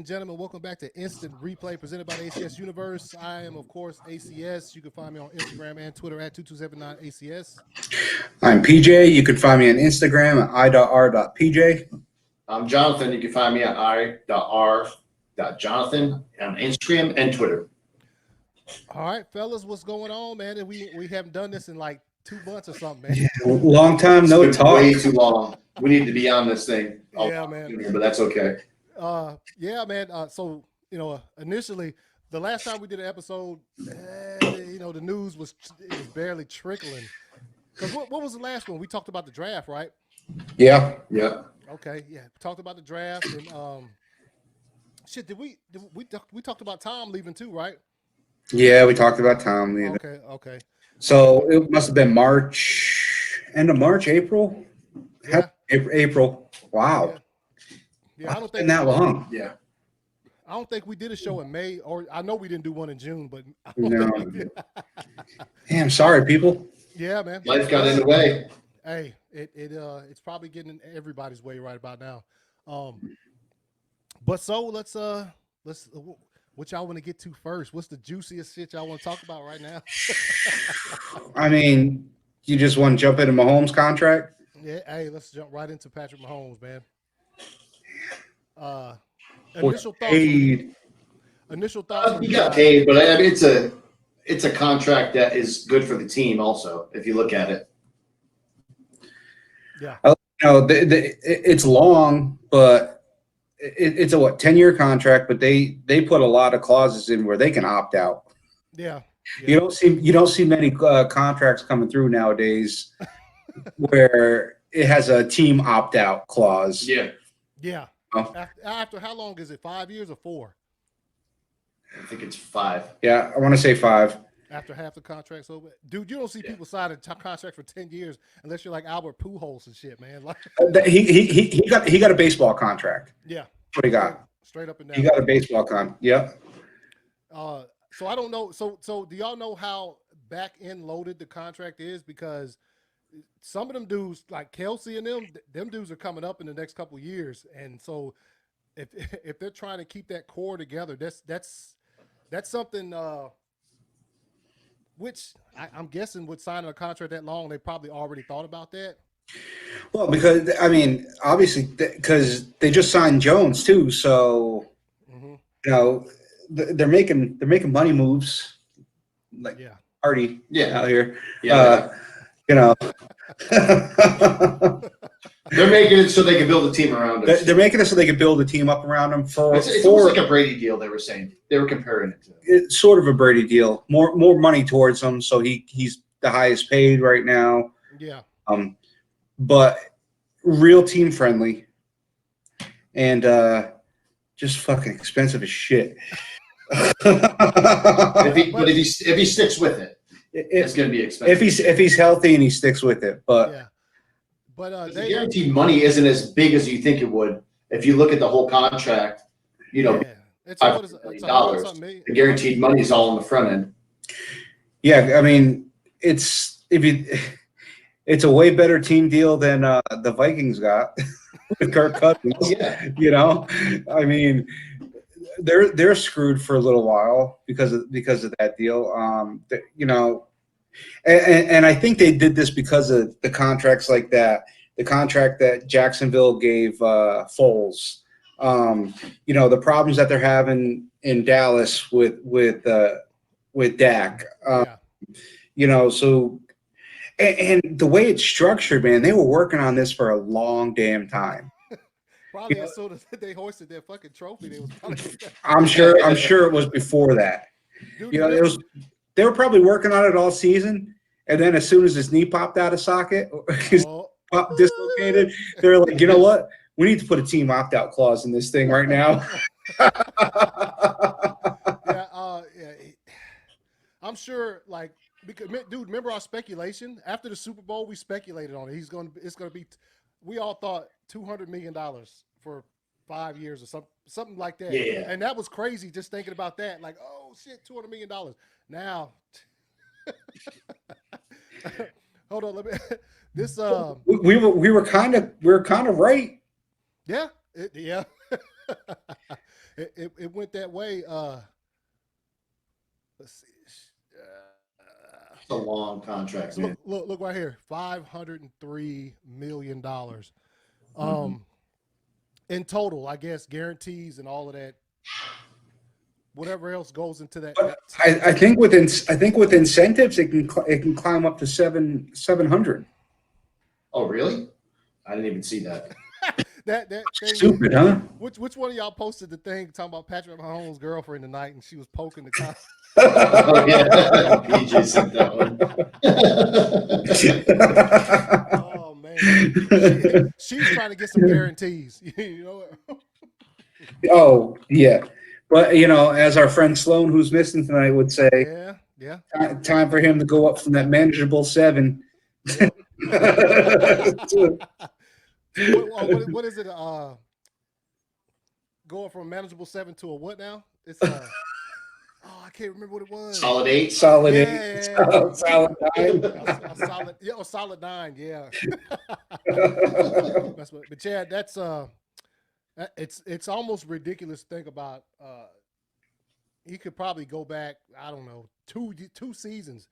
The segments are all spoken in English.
and gentlemen, welcome back to Instant Replay presented by the ACS Universe. I am, of course, ACS. You can find me on Instagram and Twitter at 2279ACS. I'm PJ. You can find me on Instagram at i.r.pj. I'm Jonathan. You can find me at i.r.jonathan on Instagram and Twitter. All right, fellas, what's going on, man? And we haven't done this in like 2 months or something, man. Yeah, long time no talk. Way too long. We need to be on this thing. Yeah, man. But that's okay. Yeah, man. So, initially, the last time we did an episode, the news was barely trickling. Because what was the last one? We talked about the draft, right? Yeah. Okay, yeah. We talked about the draft and we talked about Tom leaving too, right? Yeah, we talked about Tom leaving. Okay. So it must have been end of March, April? Yeah. April. Wow. Yeah, I don't think been that long. Yeah. I don't think we did a show in May, or I know we didn't do one in June, but No. Damn, sorry, people. Yeah, man. Life got in the way. Hey, it's probably getting in everybody's way right about now. But so let's what y'all want to get to first? What's the juiciest shit y'all want to talk about right now? I mean, you just want to jump into Mahomes' contract? Yeah, hey, let's jump right into Patrick Mahomes, man. Initial thoughts. He got paid, but I mean, it's a contract that is good for the team. Also, if you look at it. Yeah. It's long, but it's a 10-year contract. But they put a lot of clauses in where they can opt out. Yeah. You don't see many contracts coming through nowadays where it has a team opt out clause. Yeah. Oh. After how long is it? 5 years or 4? I think it's 5. Yeah, I want to say 5. After half the contract's over, dude, you don't see people sign a contract for 10 years unless you're like Albert Pujols and shit, man. Like he got a baseball contract. Yeah, what he got? Straight up and down. He got a baseball con. Yep. So I don't know. So do y'all know how back end loaded the contract is? Because some of them dudes, like Kelsey and them dudes are coming up in the next couple of years, and so if they're trying to keep that core together, that's something. Which I'm guessing with signing a contract that long, they probably already thought about that. Well, because I mean, obviously, because they just signed Jones too, so they're making money moves, like Hardy out here. They're making it so they can build a team around him. They're making it so they can build a team up around him. It's almost like a Brady deal. They were saying they were comparing it to. It's sort of a Brady deal. More money towards him, so he's the highest paid right now. Yeah. But real team friendly, and just fucking expensive as shit. if he sticks with it, it's going to be expensive. If he's healthy and he sticks with it, but yeah. But the guaranteed money isn't as big as you think it would. If you look at the whole contract, it's $500 million. The guaranteed money is all on the front end. Yeah, I mean, it's a way better team deal than the Vikings got with Kirk Cousins. Yeah. I mean, they're screwed for a little while because of that deal. And I think they did this because of the contracts like that. The contract that Jacksonville gave Foles. The problems that they're having in Dallas with Dak. So and the way it's structured, man, they were working on this for a long damn time. Probably as soon as they hoisted their fucking trophy, they was probably I'm sure it was before that. Dude, they were probably working on it all season, and then as soon as his knee popped out of socket, dislocated, they're like, you know what? We need to put a team opt-out clause in this thing right now. I'm sure, like, because, dude, remember our speculation? After the Super Bowl, we speculated on it. It's going to be, we all thought $200 million for 5 years or something like that. Yeah. And that was crazy just thinking about that. Like, oh, shit, $200 million. Now, hold on, let me, this, we were kind of right. Yeah. it went that way. Let's see. It's a long contract, So man. look right here, $503 million. Mhm. In total, I guess guarantees and all of that, whatever else goes into that. But I think with incentives, it can climb up to 700. Oh, really? I didn't even see that. that thing. Stupid, huh? Which one of y'all posted the thing talking about Patrick Mahomes' girlfriend tonight, and she was poking the con? Oh, yeah. BJ sent that one. Oh man, she's trying to get some guarantees. You know what? Oh, yeah. But, as our friend Sloan, who's missing tonight, would say, Yeah, yeah, time for him to go up from that manageable 7 yep. to So what is it? Going from a manageable 7 to a what now? It's oh, I can't remember what it was. Solid 8. solid 8, Yeah. solid 9. A solid, yeah, a solid 9, yeah. But yeah, that's it's almost ridiculous to think about. He could probably go back, I don't know, two seasons,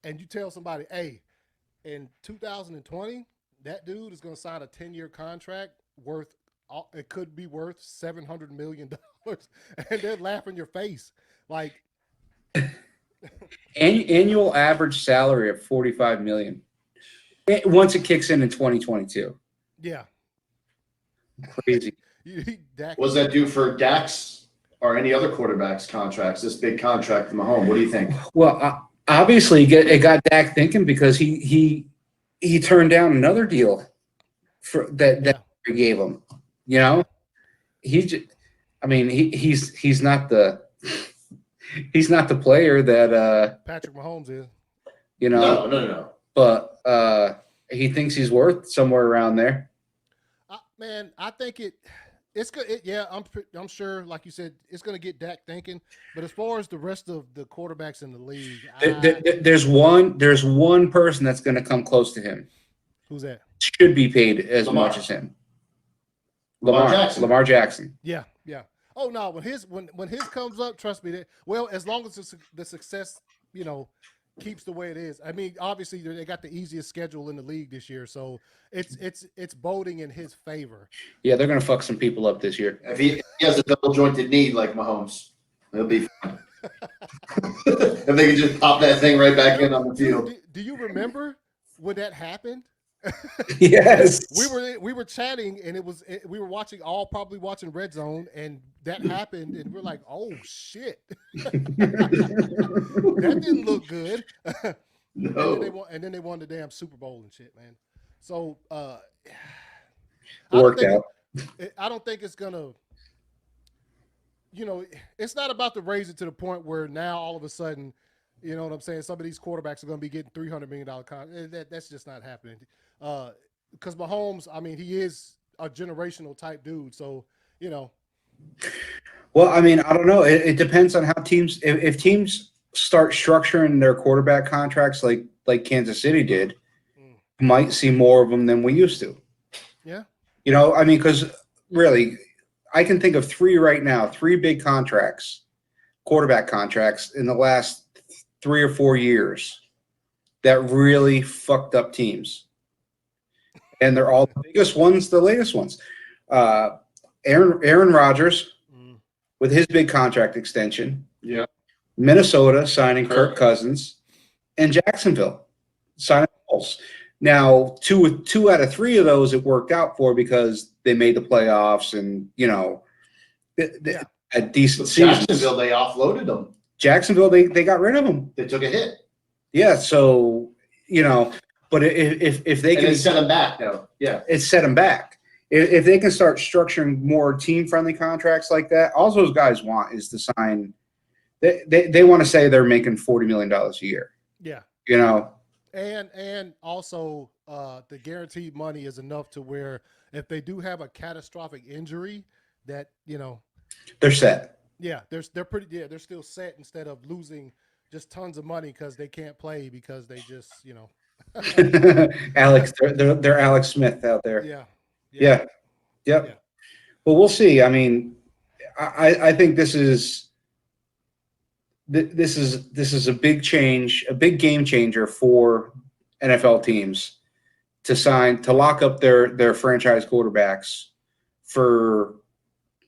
and you tell somebody, hey, in 2020, that dude is going to sign a 10-year contract worth. It could be worth $700 million, and they're laughing in your face like. Annual average salary of 45 million. Once it kicks in 2022. Yeah. Crazy. What does that do for Dak's or any other quarterbacks' contracts? This big contract from Mahomes. What do you think? Well, obviously, it got Dak thinking because he turned down another deal for that we gave him. He's not the player that Patrick Mahomes is. No. But he thinks he's worth somewhere around there. Man, I think it's good. Yeah, I'm sure, like you said, it's going to get Dak thinking. But as far as the rest of the quarterbacks in the league, there's one person that's going to come close to him. Who's that? Should be paid as much as him. Lamar Jackson. Yeah. Oh no, when his comes up, trust me. As long as the success, keeps the way it is. I mean, obviously they got the easiest schedule in the league this year, so it's boding in his favor. Yeah, they're gonna fuck some people up this year. If he has a double jointed knee like Mahomes, he'll be fine. If they can just pop that thing right back in on the field. Do you remember when that happened? Yes. We were chatting, and we were probably watching Red Zone, and that happened, and we're like, oh shit. That didn't look good. No. And then they won the damn Super Bowl and shit, man. So worked out. I don't think it's gonna. It's not about to raise it to the point where now all of a sudden, you know what I'm saying, some of these quarterbacks are going to be getting $300 million contracts. That's just not happening. Because Mahomes, I mean, he is a generational type dude. So, Well, I mean, I don't know. It depends on how teams. If teams start structuring their quarterback contracts like Kansas City did, might see more of them than we used to. Yeah. I mean, because really, I can think of 3 right now, 3 big contracts, quarterback contracts in the last 3 or 4 years that really fucked up teams. And they're all the biggest ones, the latest ones. Aaron Rodgers with his big contract extension. Yeah. Minnesota signing Kirk Cousins, and Jacksonville signing Foles. Now, two out of 3 of those it worked out for because they made the playoffs and a decent season. Jacksonville, they offloaded them. Jacksonville, they got rid of them. They took a hit. Yeah, so but if they can set them back though, yeah, it set them back. If they can start structuring more team-friendly contracts like that, all those guys want is to sign. They want to say they're making $40 million a year. Yeah. And also the guaranteed money is enough to where if they do have a catastrophic injury, that they're set. Yeah, they're still set instead of losing just tons of money because they can't play because they just Alex, they're Alex Smith out there. Yeah. Yep. Well, we'll see. I mean, I think this is a big change, a big game changer for NFL teams to lock up their franchise quarterbacks for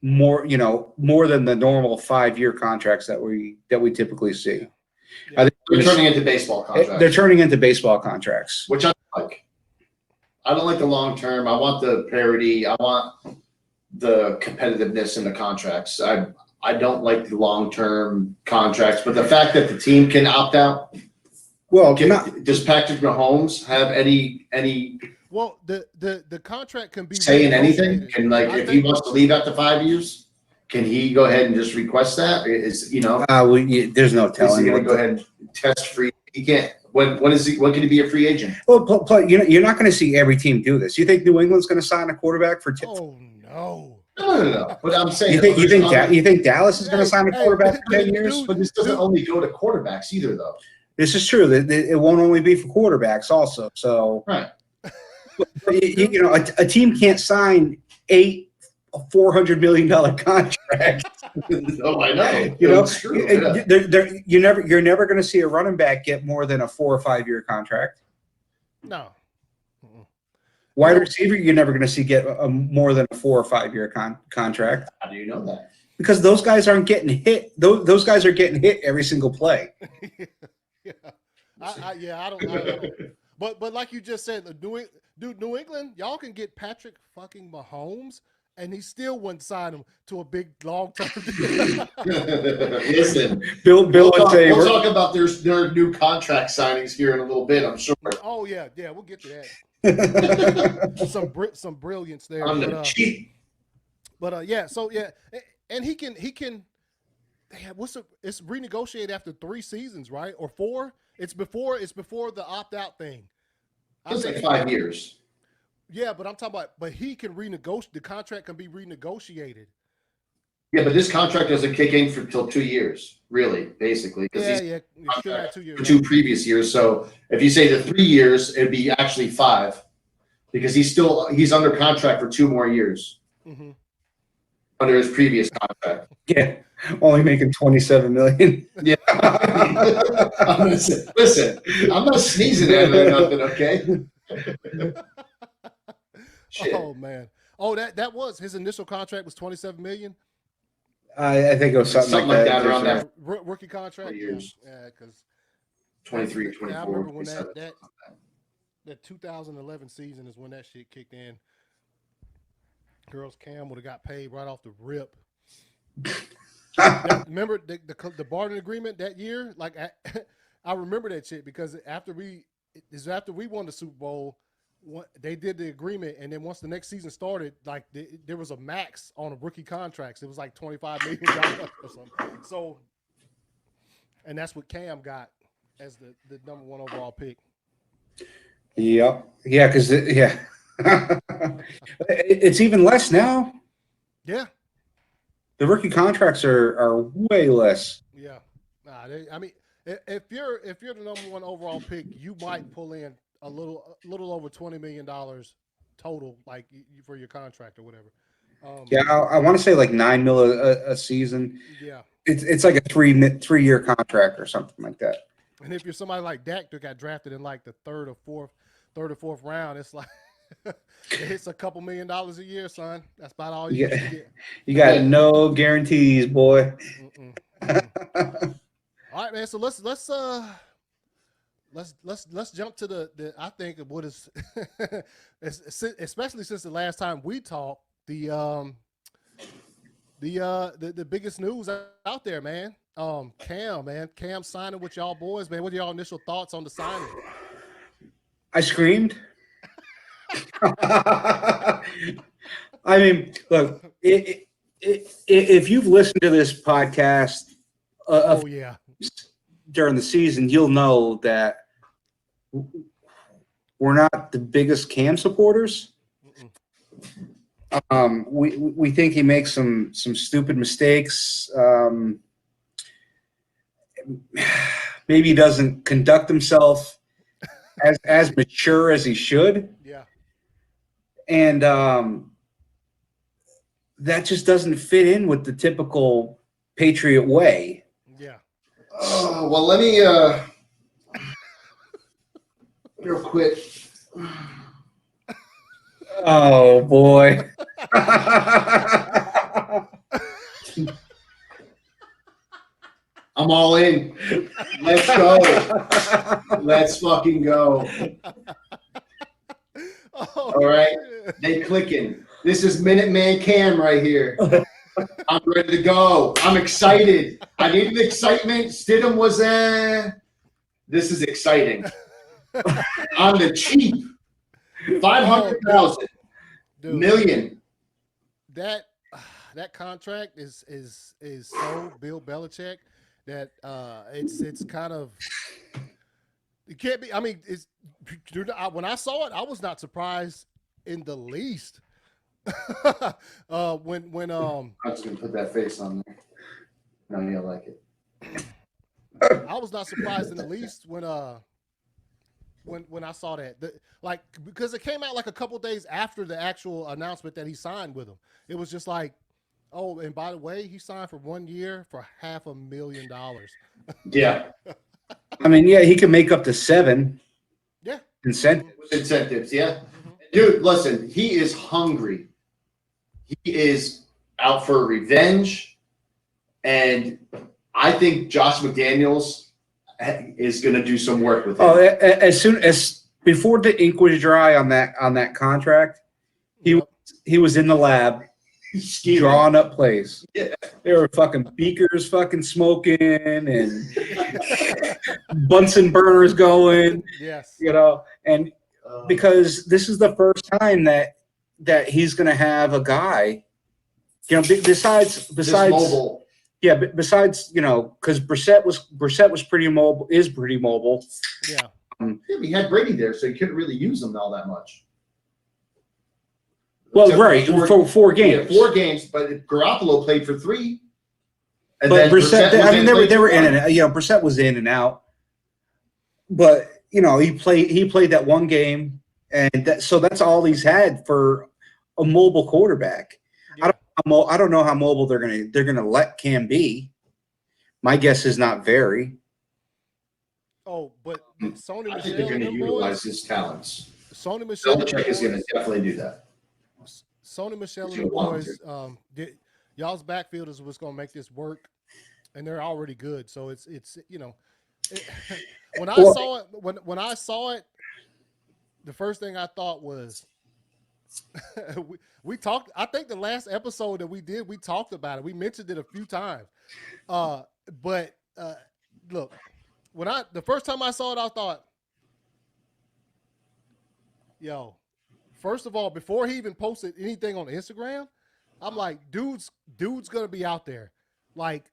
more than the normal 5-year contracts that we typically see. Yeah. I think They're turning into baseball contracts. they're turning into baseball contracts, which I like. I don't like the long term. I want the parity. I want the competitiveness in the contracts. I don't like the long term contracts, but the fact that the team can opt out. Well, Does Patrick Mahomes have any Well, the contract can be say in anything? renegotiated. Can if he wants to leave after 5 years, can he go ahead and just request that? There's no telling. Is he going to go ahead and test free? He can't. When can he be a free agent? Well, you're not going to see every team do this. You think New England's going to sign a quarterback for? Oh no. No. But I'm saying, you think Dallas is going to sign a quarterback for 10 years? But this doesn't only go to quarterbacks either, though. This is true. It won't only be for quarterbacks, also. So, right. A team can't sign 8 $400 million contracts. Oh, I know. It's true. You're never going to see a running back get more than a 4 or 5 year contract. No. Wide receiver, you're never going to see get more than a 4 or 5 year contract. How do you know that? Because those guys aren't getting hit. Those guys are getting hit every single play. I don't. But like you just said, New England, y'all can get Patrick fucking Mahomes, and he still wouldn't sign him to a big long-term deal. Listen, Bill would say we'll talk about their new contract signings here in a little bit, I'm sure. Oh yeah, we'll get to that. some brilliance there. On the cheap. But yeah, so yeah, and he can. It's renegotiated after 3 seasons, right, or 4? It's before the opt-out thing. It's like 5 years. Yeah, but I'm talking about. But he can renegotiate. The contract can be renegotiated. Yeah, but this contract doesn't kick in till 2 years, really, basically. Yeah. Still got 2 years. For 2 previous years. So if you say the 3 years, it'd be actually 5, because he's under contract for 2 more years. Mm-hmm. Under his previous contract. Yeah, only making $27 million. Yeah. Listen, I'm not sneezing at it or nothing, okay? Shit. Oh man. Oh, that was his initial contract was $27 million. I think it was something like that around that. Rookie contract. 4 years. Yeah, because 23, 24. I remember when 27. that 2011 season is when that shit kicked in. Girls Cam would have got paid right off the rip. Remember the bargaining agreement that year? Like I remember that shit because after we won the Super Bowl, they did the agreement, and then once the next season started, like there was a max on the rookie contracts. It was like $25 million or something. So, and that's what Cam got as the number 1 overall pick. Yep. Yeah, because it's even less now. Yeah. The rookie contracts are way less. Yeah. I mean, if you're the number 1 overall pick, you might pull in a little over $20 million total, like for your contract or whatever. I want to say like $9 million a season. Yeah. It's like a 3-year contract or something like that. And if you're somebody like Dak that got drafted in like the third or fourth round, it's like it's a couple $1 million a year, son. That's about all you get. You got no guarantees, boy. All right, man. So let's jump to the I think of what is especially since the last time we talked, the biggest news out there, man. Cam signing with y'all boys, man. What are y'all initial thoughts on the signing? I screamed. I mean, look, if you've listened to this podcast during the season, you'll know that we're not the biggest Cam supporters. We think he makes some stupid mistakes. Maybe he doesn't conduct himself as mature as he should. Yeah. And that just doesn't fit in with the typical Patriot way. Yeah. Oh, well, let me real quick. Oh boy. I'm all in. Let's go. Let's fucking go. Oh, All right. shit. They clicking. This is Minuteman Cam right here. I'm ready to go. I'm excited. I needed excitement. Stidham was This is exciting. On the cheap. 500,000 Dude, million. that contract is so Bill Belichick that it's kind of, it can't be. I mean, it's when I saw it, I was not surprised in the least. when I'm just gonna put that face on there. No, you'll like it. I was not surprised in the least when I saw that. Like, because it came out like a couple days after the actual announcement that he signed with him. It was just like, oh, and by the way, he signed for 1 year for $500,000. Yeah. I mean, yeah, he can make up to 7 Yeah. incentives. Yeah. Dude, listen, he is hungry. He is out for revenge. And I think Josh McDaniels is going to do some work with him. Oh, as soon as before the ink was dry on that contract, he was in the lab drawing up plays. Yeah. There were fucking beakers fucking smoking and Bunsen burners going. Yes. You know, and because this is the first time that he's going to have a guy, you know, besides mobile. Yeah, but besides, you know, because Brissett was pretty mobile, is pretty mobile. Yeah. Yeah, he had Brady there, so he couldn't really use them all that much. Well, Except right, for 4 games. Yeah, 4 games, but Garoppolo played for 3. And but then Brissett, I mean, they were in and out. out. You know, Brissett was in and out. But you know, he played that 1 game, and so that's all he's had for a mobile quarterback. Yeah. I don't know how mobile they're gonna let Cam be. My guess is not very. Oh, but Sony I think Michel they're going to and them utilize boys, his talents. Sony Michel and Belichick is them going to boys, definitely do that. Sony Michel He's and the gonna want boys, y'all's backfield is what's going to make this work, and they're already good. So it's you know, when I saw it, the first thing I thought was we talked. I think the last episode that we did, we talked about it. We mentioned it a few times. But look, the first time I saw it, I thought, yo. First of all, before he even posted anything on Instagram, I'm like, dude's gonna be out there. Like,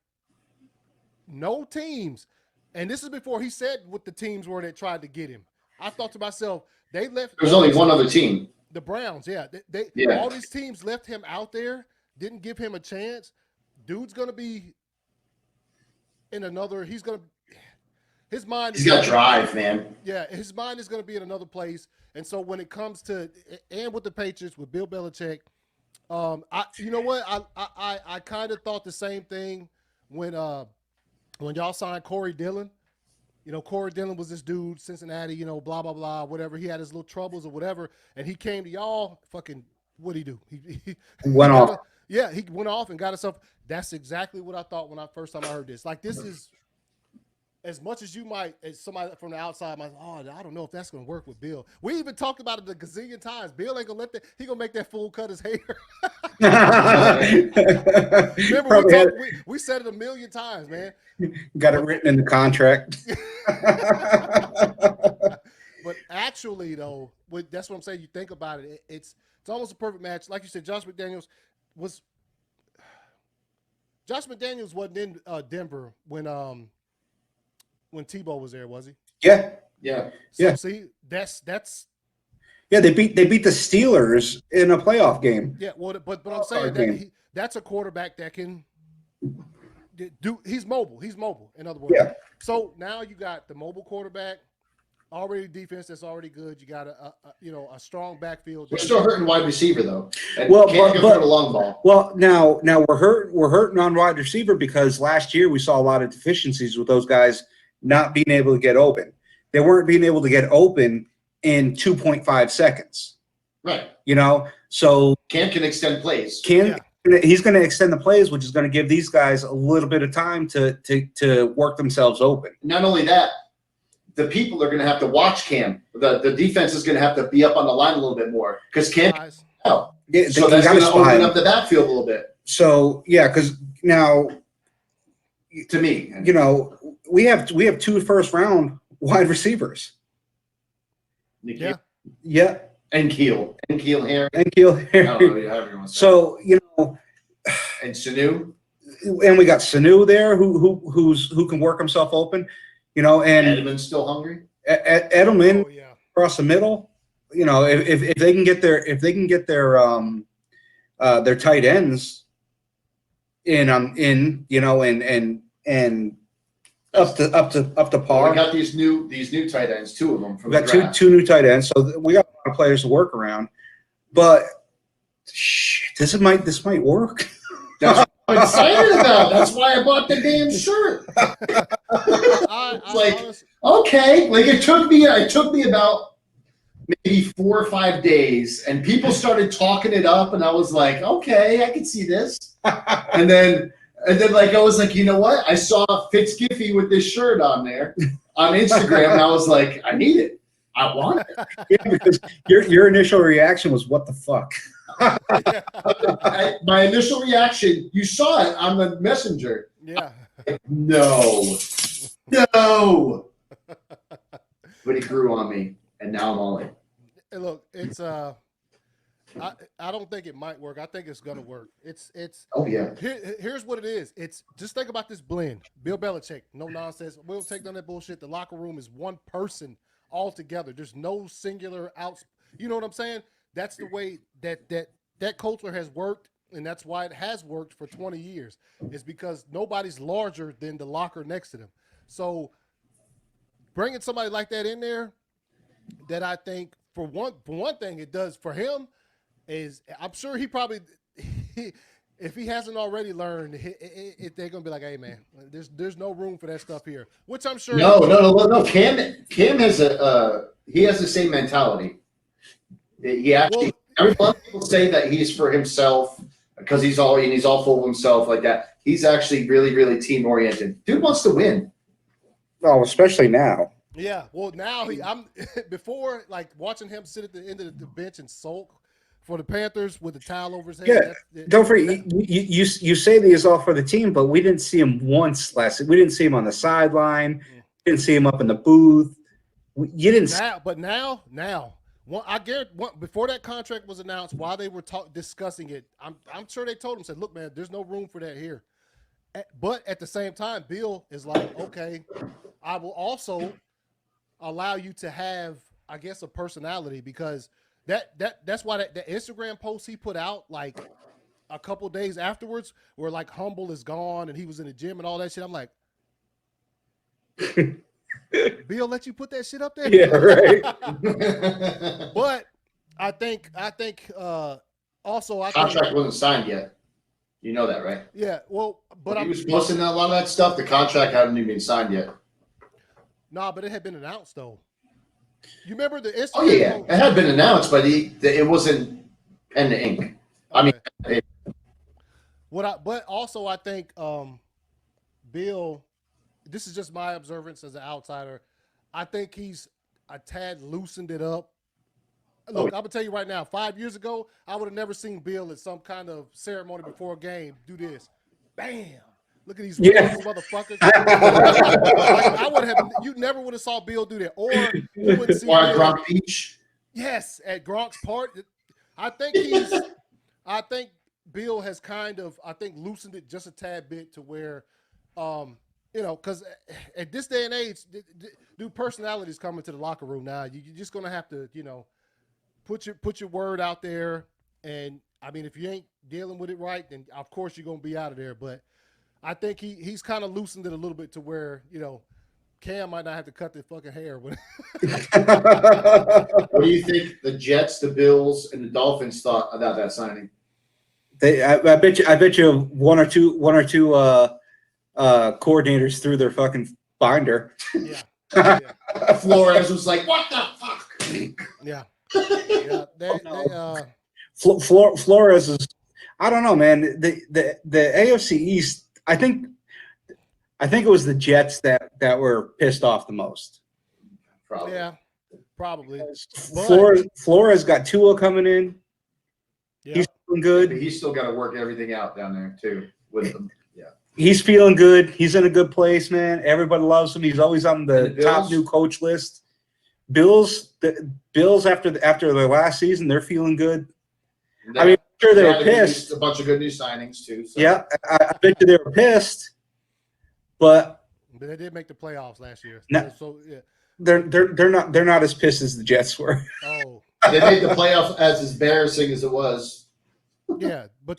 no teams. And this is before he said what the teams were that tried to get him. I thought to myself, they left. There's only one other team. The Browns, yeah. All these teams left him out there, didn't give him a chance. Dude's gonna be in another. He's mind. He's got drive, man. Yeah, his mind is going to be in another place. And so when it comes to, and with the Patriots, with Bill Belichick, you know what? I kind of thought the same thing when y'all signed Corey Dillon. You know, Corey Dillon was this dude, Cincinnati, you know, blah, blah, blah, whatever. He had his little troubles or whatever. And he came to y'all, fucking, what'd he do? He went off. Yeah, he went off and got himself. That's exactly what I thought when first time I heard this. Like, this is, as much as you might, as somebody from the outside might, I don't know if that's going to work with Bill. We even talked about it a gazillion times. Bill ain't going to let that, he going to make that fool cut his hair. Remember, we said it a million times, man. Got it written in the contract. But actually, though, that's what I'm saying. You think about it, it's almost a perfect match. Like you said, Josh McDaniels wasn't in Denver when Tebow was there, was he? Yeah. So see, that's yeah. They beat the Steelers in a playoff game. Yeah, well, but I'm saying that that's a quarterback that can do. He's mobile. In other words. Yeah. So now you got the mobile quarterback. already defense that's already good. You got a strong backfield. We're still hurting wide receiver though. And Well, can't but- go through the long ball. Well, now we're hurting on wide receiver because last year we saw a lot of deficiencies with those guys not being able to get open. They weren't being able to get open in 2.5 seconds. Right. So Cam can extend plays. he's going to extend the plays, which is going to give these guys a little bit of time to work themselves open. Not only that, the people are going to have to watch Cam. The defense is going to have to be up on the line a little bit more because Cam can help. Yeah, So that's going to open up the backfield a little bit. So yeah, because now, to me, we have 2 first-round wide receivers. Yeah. Yeah. And Keel here. And Keel I don't know however you want to say. So And Sanu. And we got Sanu there who can work himself open, and Edelman's still hungry. Edelman Oh, yeah. across the middle. If they can get their tight ends in and up to par. We got these new tight ends, 2 of them from We the got draft. two new tight ends, so we got a lot of players to work around. But shit, this might work. That's what I'm excited about. That's why I bought the damn shirt. Okay, like it took me about maybe 4 or 5 days, and people started talking it up, and I was like, okay, I can see this. And then like I was like, you know what? I saw Fitzgiffy with this shirt on there on Instagram, and I was like, I need it. I want it. Yeah, because your initial reaction was, what the fuck? My initial reaction, you saw it on the messenger. Yeah. No. But it grew on me, and now I'm all in. Hey, look, it's I don't think it might work. I think it's gonna work. It's Oh yeah. Here's what it is. It's just think about this blend. Bill Belichick, no nonsense. We'll take none of that bullshit. The locker room is one person altogether. There's no singular outs. You know what I'm saying? That's the way that culture has worked, and that's why it has worked for 20 years. Is because nobody's larger than the locker next to them. So bringing somebody like that in there, that I think for one thing it does for him is I'm sure he probably if he hasn't already learned, they're gonna be like, hey man, there's no room for that stuff here. Which I'm sure. No. Cam has he has the same mentality. He actually. A lot of people say that he's for himself because he's all full of himself like that. He's actually really, really team oriented. Dude wants to win. Oh, especially now. Yeah. Well, now I'm before like watching him sit at the end of the bench and sulk for the Panthers with the towel over his head. Yeah. Don't forget, you say that he's all for the team, but we didn't see him once last. We didn't see him on the sideline. We didn't see him up in the booth. You didn't. But now. Well, I guarantee before that contract was announced, while they were discussing it, I'm sure they told him, said, look, man, there's no room for that here. But at the same time, Bill is like, okay, I will also allow you to have, I guess, a personality, because that's why that Instagram post he put out like a couple days afterwards, where like humble is gone and he was in the gym and all that shit. I'm like, Bill let you put that shit up there? Yeah, right. But I think also contract wasn't signed yet. You know that, right? Yeah, well, but he was posting a lot of that stuff. The contract hadn't even been signed yet. Nah, but it had been announced though. You remember the Instagram? Oh yeah, it had been announced, but it wasn't pen to ink. Okay. I mean, but also I think Bill, this is just my observance as an outsider, I think he's a tad loosened it up. Look, I'm gonna tell you right now, 5 years ago, I would have never seen Bill at some kind of ceremony before a game do this. Bam! Look at these motherfuckers. Like, I would have. You never would have saw Bill do that, or you wouldn't see. Or at Gronk Beach. Yes, at Gronk's part. I think Bill has kind of, loosened it just a tad bit to where, because at this day and age, dude, personalities coming to the locker room now. You're just gonna have to, put your word out there. And I mean, if you ain't dealing with it right, then of course you're gonna be out of there. But I think he's kind of loosened it a little bit to where, Cam might not have to cut the fucking hair. What do you think the Jets, the Bills, and the Dolphins thought about that signing? I bet you one or two coordinators threw their fucking binder. Yeah. Yeah. Flores was like, "What the fuck?" Yeah. Yeah. Flores is. I don't know, man. The AFC East. I think it was the Jets that were pissed off the most. Probably. Yeah. Probably. Flores got Tua coming in. Yeah. He's feeling good. But he's still got to work everything out down there too with them. Yeah. He's feeling good. He's in a good place, man. Everybody loves him. He's always on the top new coach list. Bills after their last season, they're feeling good. I mean, I'm sure they were pissed. A bunch of good new signings too. So. Yeah, I bet you they were pissed, but they did make the playoffs last year. No, so yeah, they're not as pissed as the Jets were. Oh, they made the playoffs as embarrassing as it was. Yeah, but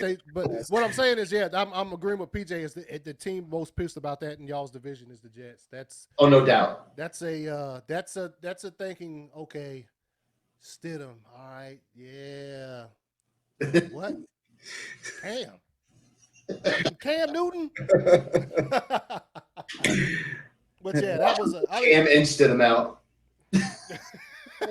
what I'm saying is, yeah, I'm agreeing with PJ. Is the team most pissed about that in y'all's division is the Jets. That's no doubt. That's a thinking. Okay, Stidham. All right, yeah. What? Cam Newton. But yeah, that was Cam and Stidham out. I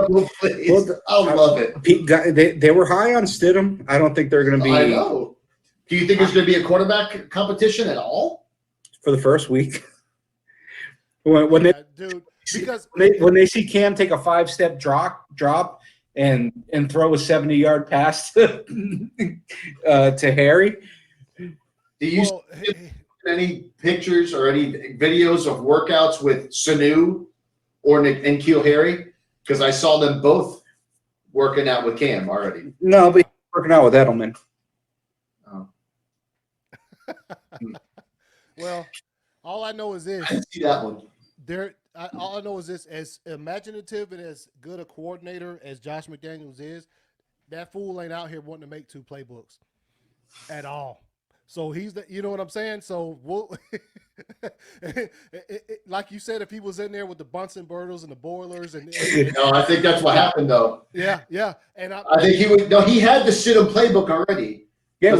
love it. They were high on Stidham. I don't think they're going to be. I know. Do you think there's going to be a quarterback competition at all for the first week? When they see Cam take a 5-step drop and throw a 70-yard pass to Harry. Do you see any pictures or any videos of workouts with Sanu or N'Keal Harry? Because I saw them both working out with Cam already. No, but he's working out with Edelman. Oh. Well, all I know is this. I didn't see that one. All I know is this: as imaginative and as good a coordinator as Josh McDaniels is, that fool ain't out here wanting to make 2 playbooks at all. So he's you know what I'm saying? So like you said, if he was in there with the Bunsen burners and the boilers and no, I think that's what happened though. Yeah. And I think he would. No, he had the Stidham playbook already. Yeah,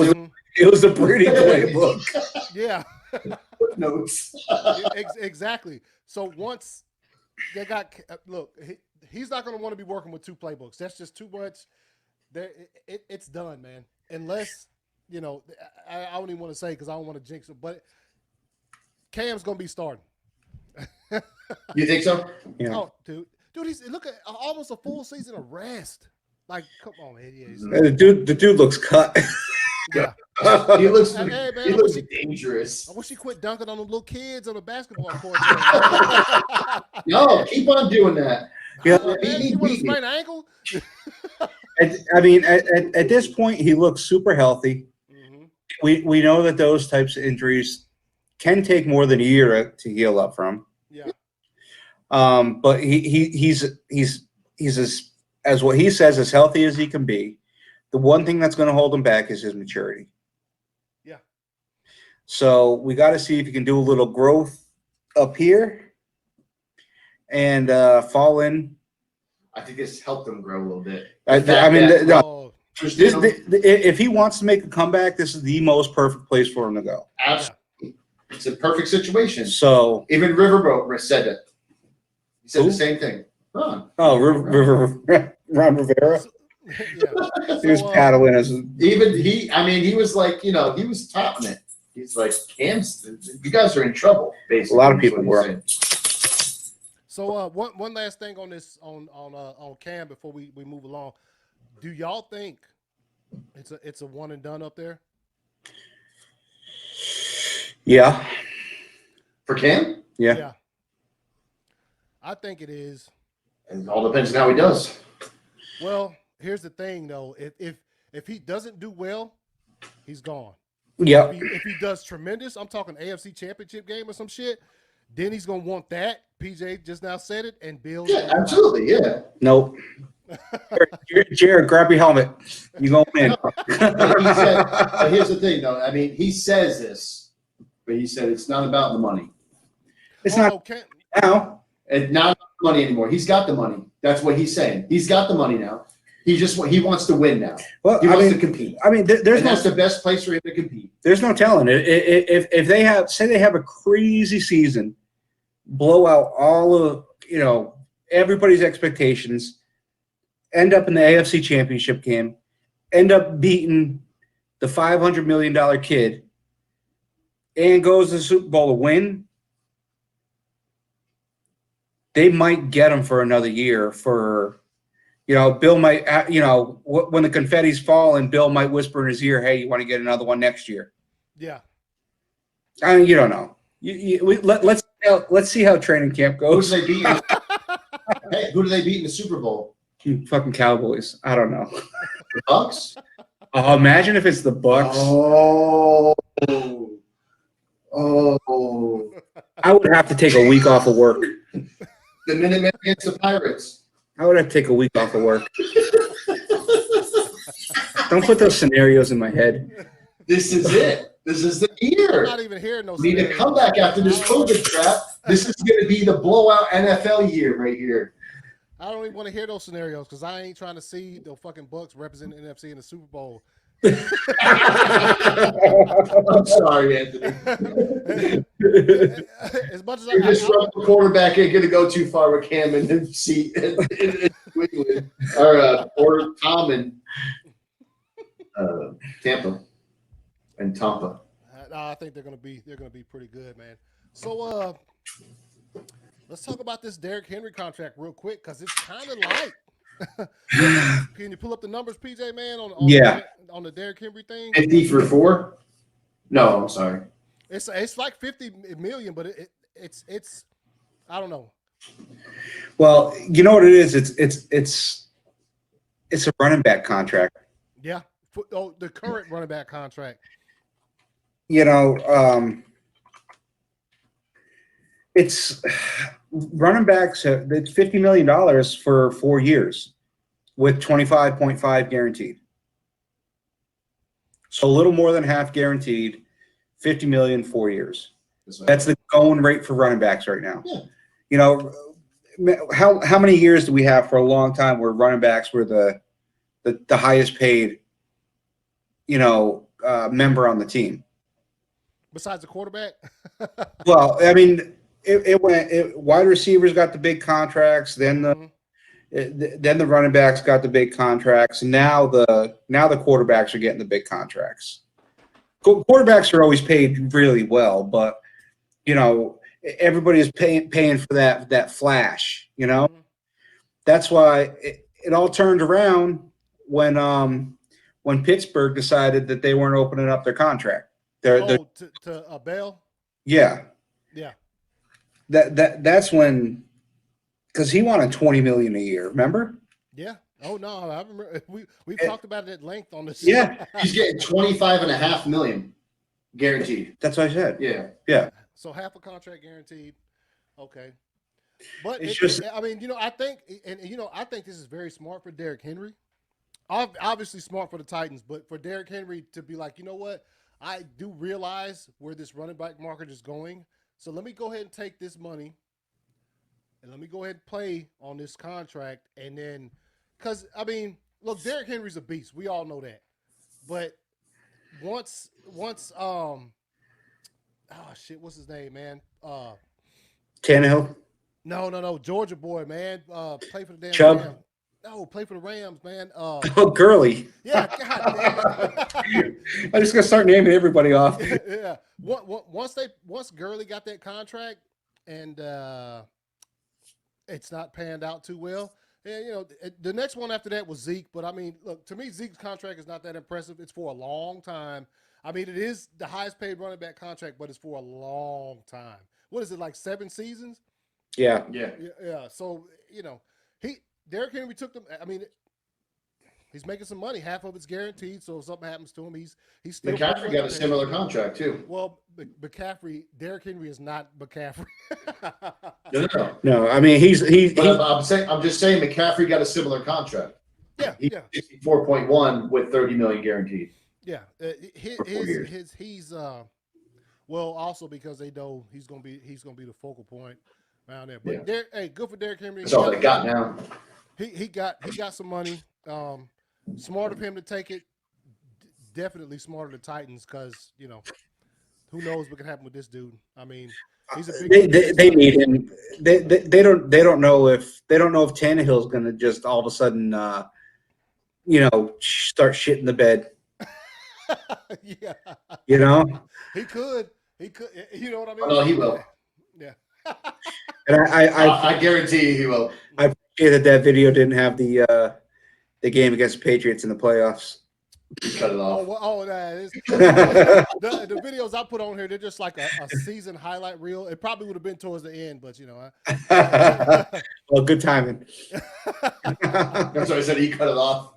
it was a pretty playbook. Yeah. Notes. Exactly. So once they got he's not going to want to be working with 2 playbooks. That's just too much. It's done, man. Unless. You know, I don't even want to say because I don't want to jinx it, but Cam's going to be starting. You think so? Yeah. Oh, dude, he's look at almost a full season of rest. Like, come on, man. Yeah, the dude looks cut. Yeah. He looks, hey, man, he looks dangerous. I wish he quit dunking on them little kids on the basketball court. No, keep on doing that. Yeah. Man, you want to sprain an ankle? I mean, at this point, he looks super healthy. We know that those types of injuries can take more than a year to heal up from. Yeah. But he's as what he says, as healthy as he can be. The one thing that's going to hold him back is his maturity. Yeah. So we got to see if he can do a little growth up here and fall in. I think this helped him grow a little bit. If he wants to make a comeback, this is the most perfect place for him to go. Absolutely. It's a perfect situation. So even Riverboat said it. He said the same thing. Ron. Oh, Ron Rivera. Yeah. He was paddling as he was like, he was topping it. He's like, you guys are in trouble, basically. A lot of people were. So one last thing on this on Cam before we move along. Do y'all think it's a one and done up there? Yeah. For Cam? Yeah. I think it is. It all depends on how he does. Well, here's the thing though. If he doesn't do well, he's gone. Yeah. If he does tremendous, I'm talking AFC Championship game or some shit, then he's gonna want that. PJ just now said it, and Bill. Yeah, absolutely. Yeah. Nope. Jared, grab your helmet. You gonna win. But here's the thing, though. I mean, he says this, but he said it's not about the money. It's not Okay. now. And not money anymore. He's got the money. That's what he's saying. He's got the money now. He wants to win now. Well, He wants to compete. I mean, there's And no. that's the best place for him to compete. There's no telling it. If they have a crazy season, blow out all of everybody's expectations, end up in the AFC Championship game, end up beating the $500 million kid, and goes to the Super Bowl to win, they might get him for another year. For Bill might when the confetti's falling, Bill might whisper in his ear, "Hey, you want to get another one next year?" Yeah. I mean, you don't know. Let's see how training camp Who do goes. they beat? Hey, who do they beat in the Super Bowl? Fucking Cowboys. I don't know. The Bucks? Oh, imagine if it's the Bucks. Oh. I would have to take a week off of work. The Minutemen against the Pirates. I would have to take a week off of work. Don't put those scenarios in my head. This is it. This is the I'm year. not even hearing no We need a scenarios. comeback after this COVID crap. This is going to be the blowout NFL year right here. I don't even want to hear those scenarios because I ain't trying to see the fucking Bucks represent the NFC in the Super Bowl. I'm sorry, Anthony. As much as Your disruptive quarterback ain't going to go too far with Cam in the seat in New England or Tom in Tampa and Tampa. I think they're gonna be pretty good, man. So let's talk about this Derrick Henry contract real quick because it's kind of light. Can you pull up the numbers, PJ, man, on the Derrick Henry thing? 50 for 4? No, I'm sorry. It's like 50 million, but it's I don't know. Well, you know what it is? It's a running back contract. Yeah. The current running back contract. It's running backs. It's $50 million for 4 years, with 25.5 guaranteed. So a little more than half guaranteed. 50 million 4 years. That's the going rate for running backs right now. Yeah. How many years do we have for a long time where running backs were the highest paid member on the team? Besides the quarterback? Well, I mean, it went. Wide receivers got the big contracts, then the running backs got the big contracts, and now the quarterbacks are getting the big contracts. Quarterbacks are always paid really well, but everybody is paying for that flash. That's why it all turned around when Pittsburgh decided that they weren't opening up their contract. To Bell? Yeah. Yeah. That's when, because he wanted $20 million a year. Remember? Yeah. Oh no, I remember. We've talked about it at length on this. Yeah. He's getting 25.5 million guaranteed. That's what I said. Yeah. Yeah. So half a contract guaranteed. Okay. But It's just. I mean, I think, I think this is very smart for Derrick Henry. Obviously smart for the Titans, but for Derrick Henry to be like, you know what? I do realize where this running back market is going. So let me go ahead and take this money and let me go ahead and play on this contract. And then, because, I mean, look, Derrick Henry's a beast. We all know that. But once oh, shit, what's his name, man? Tannehill? No. Georgia boy, man. Play for the damn Chubb? Rams. No, play for the Rams, man. Oh, Gurley. Yeah, God damn it. I'm just gonna start naming everybody off. Yeah. Once Gurley got that contract and it's not panned out too well, and the next one after that was Zeke. But I mean, look, to me, Zeke's contract is not that impressive. It's for a long time. I mean, it is the highest paid running back contract, but it's for a long time. What is it, like 7 seasons? Yeah. Yeah. So Derrick Henry took them. I mean, he's making some money. Half of it's guaranteed. So if something happens to him, he's still. McCaffrey got a similar contract too. Well, Derrick Henry is not McCaffrey. No, I mean I'm just saying McCaffrey got a similar contract. Yeah. 64.1 with 30 million guaranteed. Yeah. Well, also because they know he's gonna be the focal point around there. But Yeah. Hey, good for Derrick Henry. That's all they got now. He got some money. Smart of him to take it. Definitely smarter the Titans because who knows what can happen with this dude. I mean, he's a big. They need him. They don't know if Tannehill's going to just all of a sudden start shitting the bed. Yeah, he could. You know what I mean? Oh, no, he will. Yeah. And I guarantee you he will. I appreciate that video didn't have the game against the Patriots in the playoffs. Cut it off. The videos I put on here, they're just like a season highlight reel. It probably would have been towards the end, but well, good timing. That's why I said he cut it off.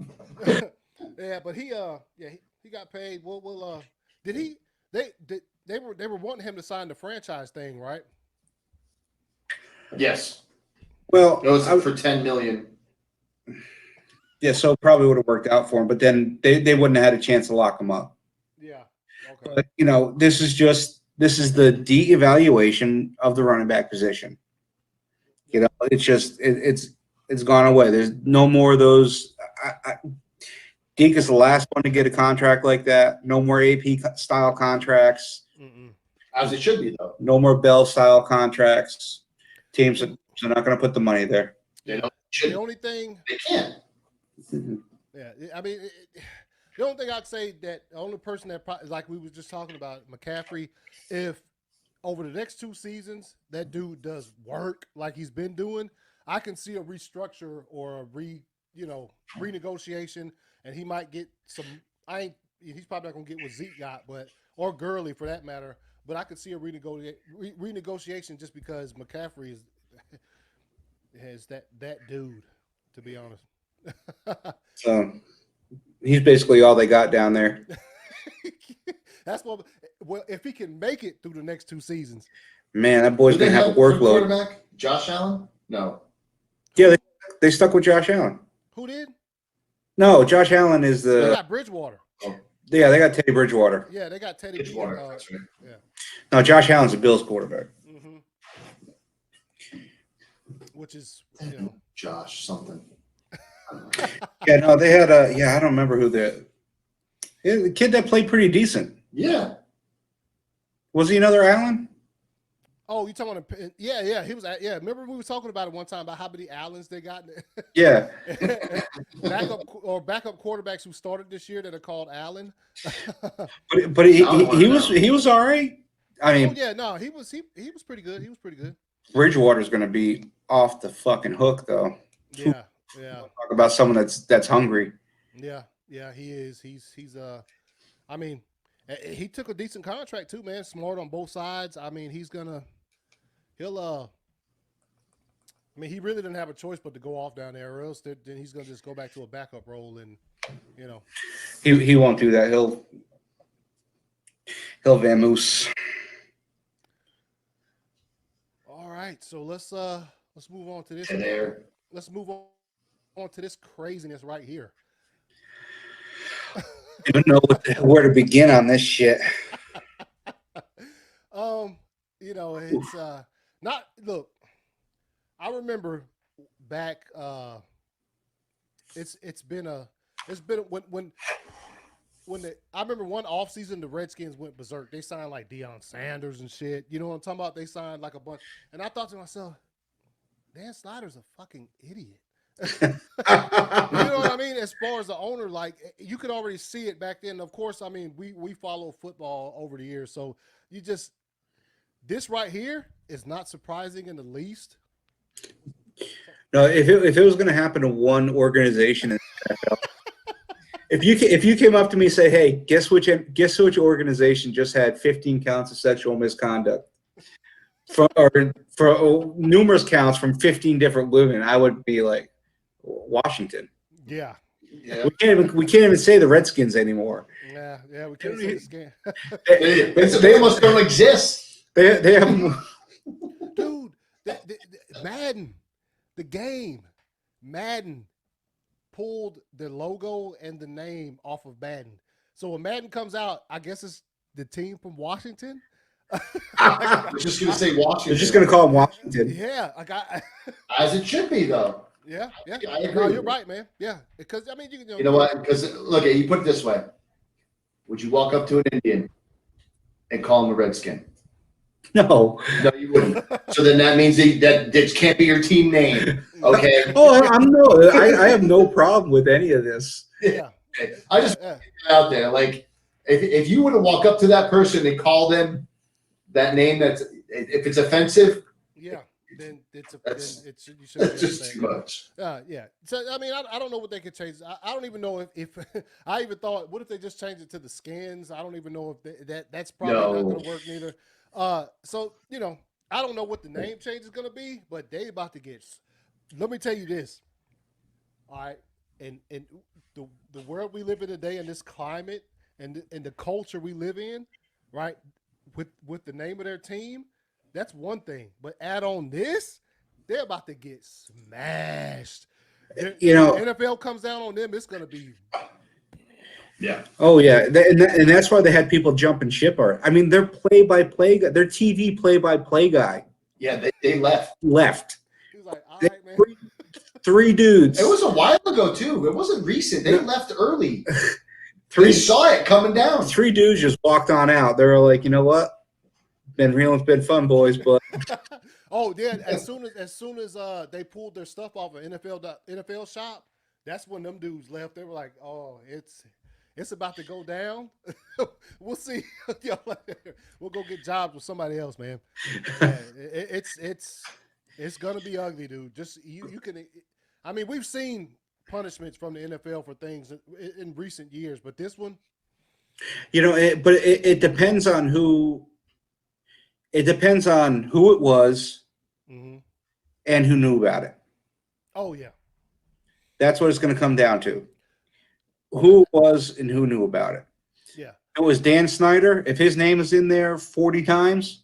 Yeah, but he got paid. Did he? They were wanting him to sign the franchise thing, right? Yes. Well, it was for $10 million. Yeah, so it probably would have worked out for him, but then they wouldn't have had a chance to lock him up. Yeah. Okay. But this is the de-evaluation of the running back position. It's just it's gone away. There's no more of those. Deke is the last one to get a contract like that. No more AP style contracts. As it should be, though. No more Bell style contracts. Teams are not going to put the money there. The only thing they can't. Yeah, I mean, the only thing I'd say that the only person that like we were just talking about McCaffrey, if over the next 2 seasons that dude does work like he's been doing, I can see a restructure or a renegotiation, and he might get some. He's probably not gonna get what Zeke got, or Gurley for that matter. But I could see a renegotiation just because McCaffrey has that dude, to be honest. So he's basically all they got down there. That's what. Well, if he can make it through the next 2 seasons, man, that boy's gonna have a workload. Quarterback Josh Allen? No. Yeah, they stuck with Josh Allen. Who did? No, Josh Allen is the. They got Bridgewater. Oh. Yeah, they got Teddy Bridgewater. Yeah, they got Teddy Bridgewater. That's right. Yeah. No, Josh Allen's a Bills quarterback. Mm-hmm. Which is Josh something. Yeah, no, they had a. Yeah, I don't remember who the kid that played pretty decent. Yeah. Was he another Allen? Oh, you talking about? Yeah, he was. Yeah, remember we were talking about it one time about how many Allens they got. Yeah. backup quarterbacks who started this year that are called Allen. but he was all right. I mean, he was pretty good. He was pretty good. Bridgewater's going to be off the fucking hook though. Yeah. Talk about someone that's hungry. Yeah, he is. He's I mean, he took a decent contract too, man. Smart on both sides. I mean, he really didn't have a choice but to go off down there, or else then he's gonna just go back to a backup role, and he won't do that. He'll vamoose. All right, so let's move on to this. Let's move on to this craziness right here. I don't know where to begin on this shit. It's not. Look, I remember back. It's been when I remember one offseason the Redskins went berserk. They signed like Deion Sanders and shit. You know what I'm talking about? They signed like a bunch, and I thought to myself, Dan Snyder's a fucking idiot. You know what I mean? As far as the owner, like you could already see it back then. Of course, I mean we follow football over the years, so this right here is not surprising in the least. No, if it was going to happen to one organization in the NFL, if you came up to me and say, "Hey, guess which organization just had 15 counts of sexual misconduct?" for numerous counts from 15 different women, I would be like, Washington. Yeah. We can't even say the Redskins anymore. Yeah, we can't say the skin. They almost don't exist. They have. Dude, Madden, the game, Madden pulled the logo and the name off of Madden. So when Madden comes out, I guess it's the team from Washington. I was just gonna say Washington. They're just gonna call him Washington. Yeah, like As it should be, though. yeah. I agree No, with you're you. right, man. Yeah, because I mean, You know what? Because look, you put it this way: would you walk up to an Indian and call him a Redskin? No. No, you wouldn't. So then that means that this can't be your team name. Okay. Oh, I have no problem with any of this. Yeah. I just put it out there, like if you were to walk up to that person and call them that name, that's if it's offensive. Yeah. Then you should. That's just too much. Yeah. So I mean, I don't know what they could change. I don't even know if I even thought, what if they just change it to the Skins? I don't even know if that's probably not going to work neither. So I don't know what the name change is going to be, but they about to get. Let me tell you this. All right, and the world we live in today, in this climate, and the culture we live in, right? With the name of their team, that's one thing. But add on this, they're about to get smashed. NFL comes down on them, it's going to be. Yeah. Oh yeah, and that's why they had people jumping ship. I mean, their play-by-play guy, their TV play-by-play guy. Yeah, they left. He was like, all right, man. Three dudes. It was a while ago too. It wasn't recent. They left early. They saw it coming down. Three dudes just walked on out. They were like, you know what? Been real, it's been fun, boys. But oh yeah, as soon as they pulled their stuff off of NFL shop, that's when them dudes left. They were like, oh, it's about to go down. We'll see. We'll go get jobs with somebody else, man. Yeah, it's gonna be ugly, dude. Just you can. I mean, we've seen punishments from the NFL for things in recent years, but this one, it depends on who. It depends on who it was, and who knew about it. Oh yeah, that's what it's going to come down to. Who it was and who knew about it. Yeah, it was Dan Snyder. If his name is in there 40 times,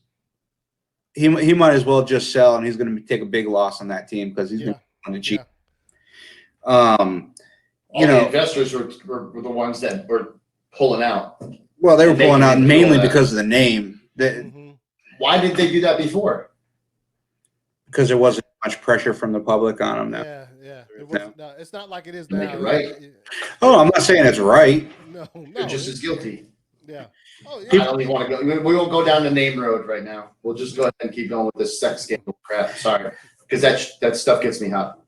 he might as well just sell, and he's going to take a big loss on that team because he's going to be on the cheap. All the investors were the ones that were pulling out. Well, they were pulling out mainly because of the name. Why did they do that before? Because there wasn't much pressure from the public on them now. Yeah. It's not like it is now. Right. Oh, I'm not saying it's right. No. They're just as guilty. Yeah. Oh, yeah. I don't even want to go. We won't go down the name road right now. We'll just go ahead and keep going with this sex scandal crap. Sorry, because that stuff gets me hot.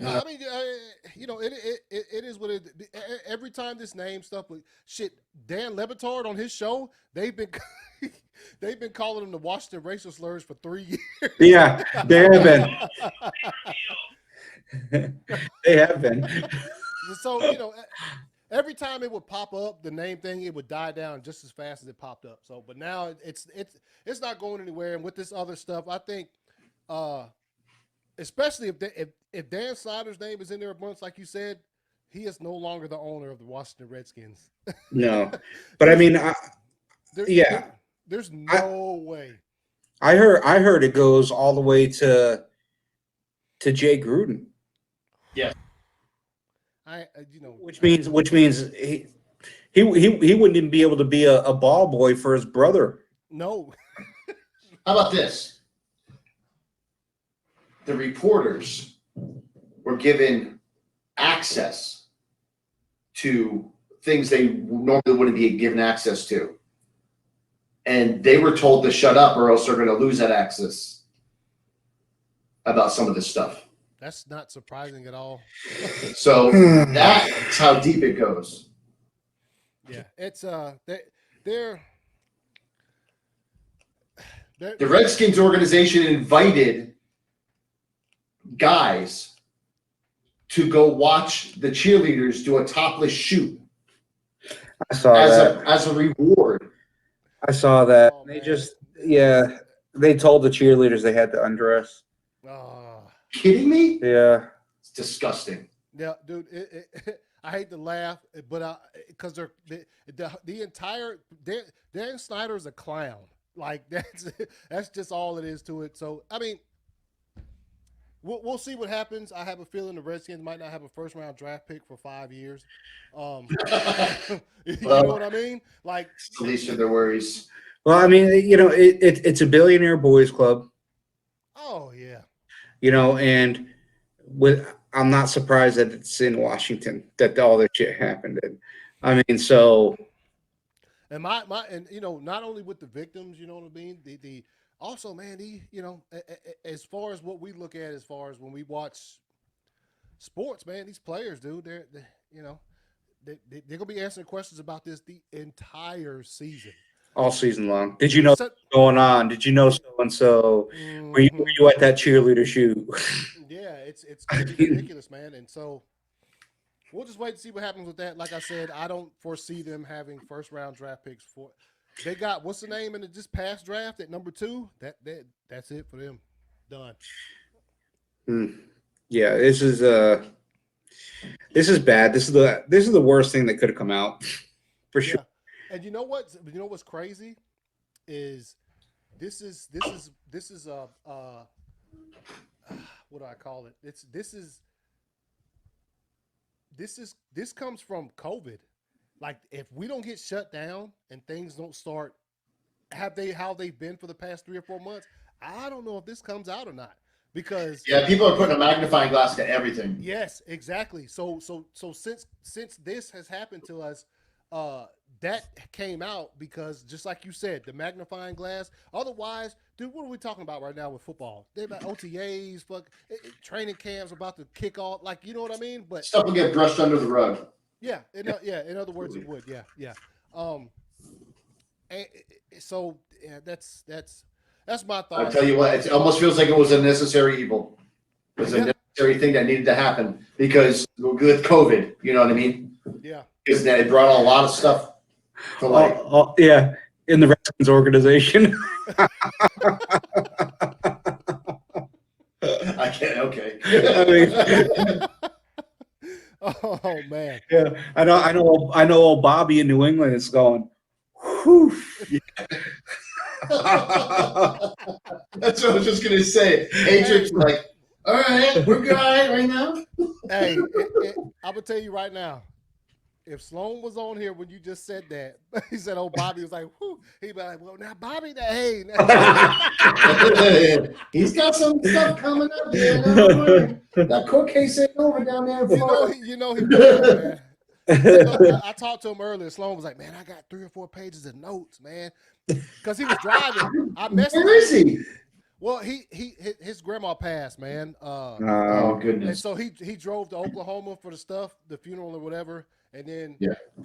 I mean, it is what it. Every time this name stuff, shit. Dan Levitard on his show, they've been calling him the Washington racial slurs for 3 years. Yeah, they have been. They have been. So every time it would pop up, the name thing, it would die down just as fast as it popped up. So, but now it's not going anywhere. And with this other stuff, I think, especially if Dan Snyder's name is in there a bunch, like you said, he is no longer the owner of the Washington Redskins. No, but I mean, there's no way. I heard it goes all the way to Jay Gruden. Yeah. Which means he wouldn't even be able to be a ball boy for his brother. No. How about this? The reporters were given access to things they normally wouldn't be given access to. And they were told to shut up or else they're going to lose that access about some of this stuff. That's not surprising at all. So that's how deep it goes. Yeah, it's the Redskins organization invited guys to go watch the cheerleaders do a topless shoot. I saw that as a reward. I saw that. Oh, They told the cheerleaders they had to undress. Kidding me? Yeah. It's disgusting. Yeah, dude. I hate to laugh, but because the entire Dan Snyder is a clown. Like that's just all it is to it. So I mean, we'll see what happens. I have a feeling the Redskins might not have a first round draft pick for 5 years. You know what I mean? Like, at least of their worries. Well, I mean, it's a billionaire boys club, Oh yeah. and I'm not surprised that it's in Washington that all this shit happened in. I mean, so And and not only with the victims, you know what I mean. The also, man, as far as what we look at, as far as when we watch sports, man, these players, dude, they're you know they're gonna be answering questions about this the entire season. all season long. Did you know It's what's going on? Did you know so and so? Were mhm. you at that cheerleader shoot? Yeah, it's gonna be ridiculous, man. And so we'll just wait to see what happens with that. Like I said, I don't foresee them having first round draft picks for. They got what's the name in the just past draft at number 2. That's it for them. Done. Yeah, this is bad. This is the worst thing that could have come out for sure. Yeah, and you know what? You know what's crazy is this is what do I call it? This comes from COVID. Like if we don't get shut down and things don't start how they've been for the past 3 or 4 months, I don't know if this comes out or not because Yeah, people are putting a magnifying glass to everything. yes, exactly. So since this has happened to us, that came out because just like you said, the magnifying glass. Otherwise, dude, what are we talking about right now with football? They're about OTAs, training camps about to kick off. Like you know what I mean? But Stuff will get brushed under the rug. yeah, in other words, it would. Yeah. And so yeah, that's my thought. I tell you what, it almost feels like it was a necessary evil. It was a necessary thing that needed to happen because with COVID, you know what I mean? Yeah. Because it brought a lot of stuff to light. Yeah, in the Redskins organization. I can't. Okay. I mean, oh man. yeah, I know. Old Bobby in New England is going. Whew. That's what I was just gonna say. Patriots like, all right, we're good right now. Hey, I'm gonna tell you right now. If Sloan was on here when you just said that, he said, "Oh, Bobby was like, whoo." He'd be like, "Well, now Bobby, hey, He's got some stuff coming up here. That court case ain't over down there in Florida." he will, man. I talked to him earlier. Sloan was like, "Man, I got 3 or 4 pages of notes, man," because he was driving. I messaged him. Where is he? Well, his grandma passed, man. Oh And goodness. so he drove to Oklahoma for the stuff, the funeral or whatever. And then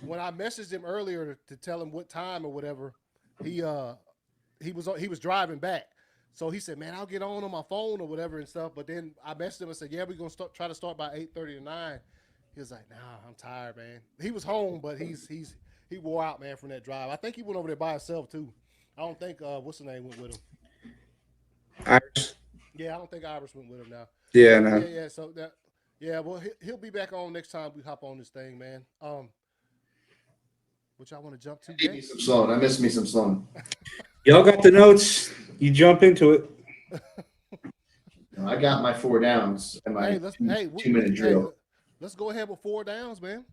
when I messaged him earlier to tell him what time or whatever, he was driving back. So he said, "Man, I'll get on my phone or whatever and stuff." But then I messaged him and said, "Yeah, we're gonna try to start by 8:30 to 9." He was like, "Nah, I'm tired, man." He was home, but he wore out, man, from that drive. I think he went over there by himself too. I don't think what's the name went with him. Iris? Yeah, I don't think Iris went with him now. Yeah, no. Yeah. So that, yeah. Well, he'll be back on next time we hop on this thing, man. Which I want to jump to. Give me some Sloan. I miss me some Sloan. Y'all got the notes. You jump into it. I got my 4 downs and my 2-minute drill. Let's go ahead with 4 downs, man.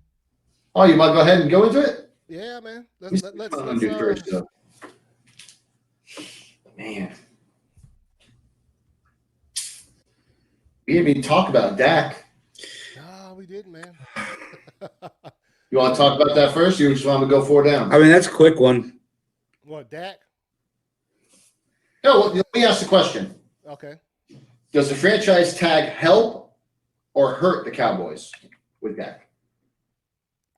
Oh, you might go ahead and go into it? Yeah, man. Let's do first, though. Man. We didn't even talk about Dak. No, we didn't, man. You want to talk about that first? Or you just want to go 4 downs? I mean, that's a quick one. What, Dak? No, well, let me ask the question. Okay. Does the franchise tag help or hurt the Cowboys with Dak?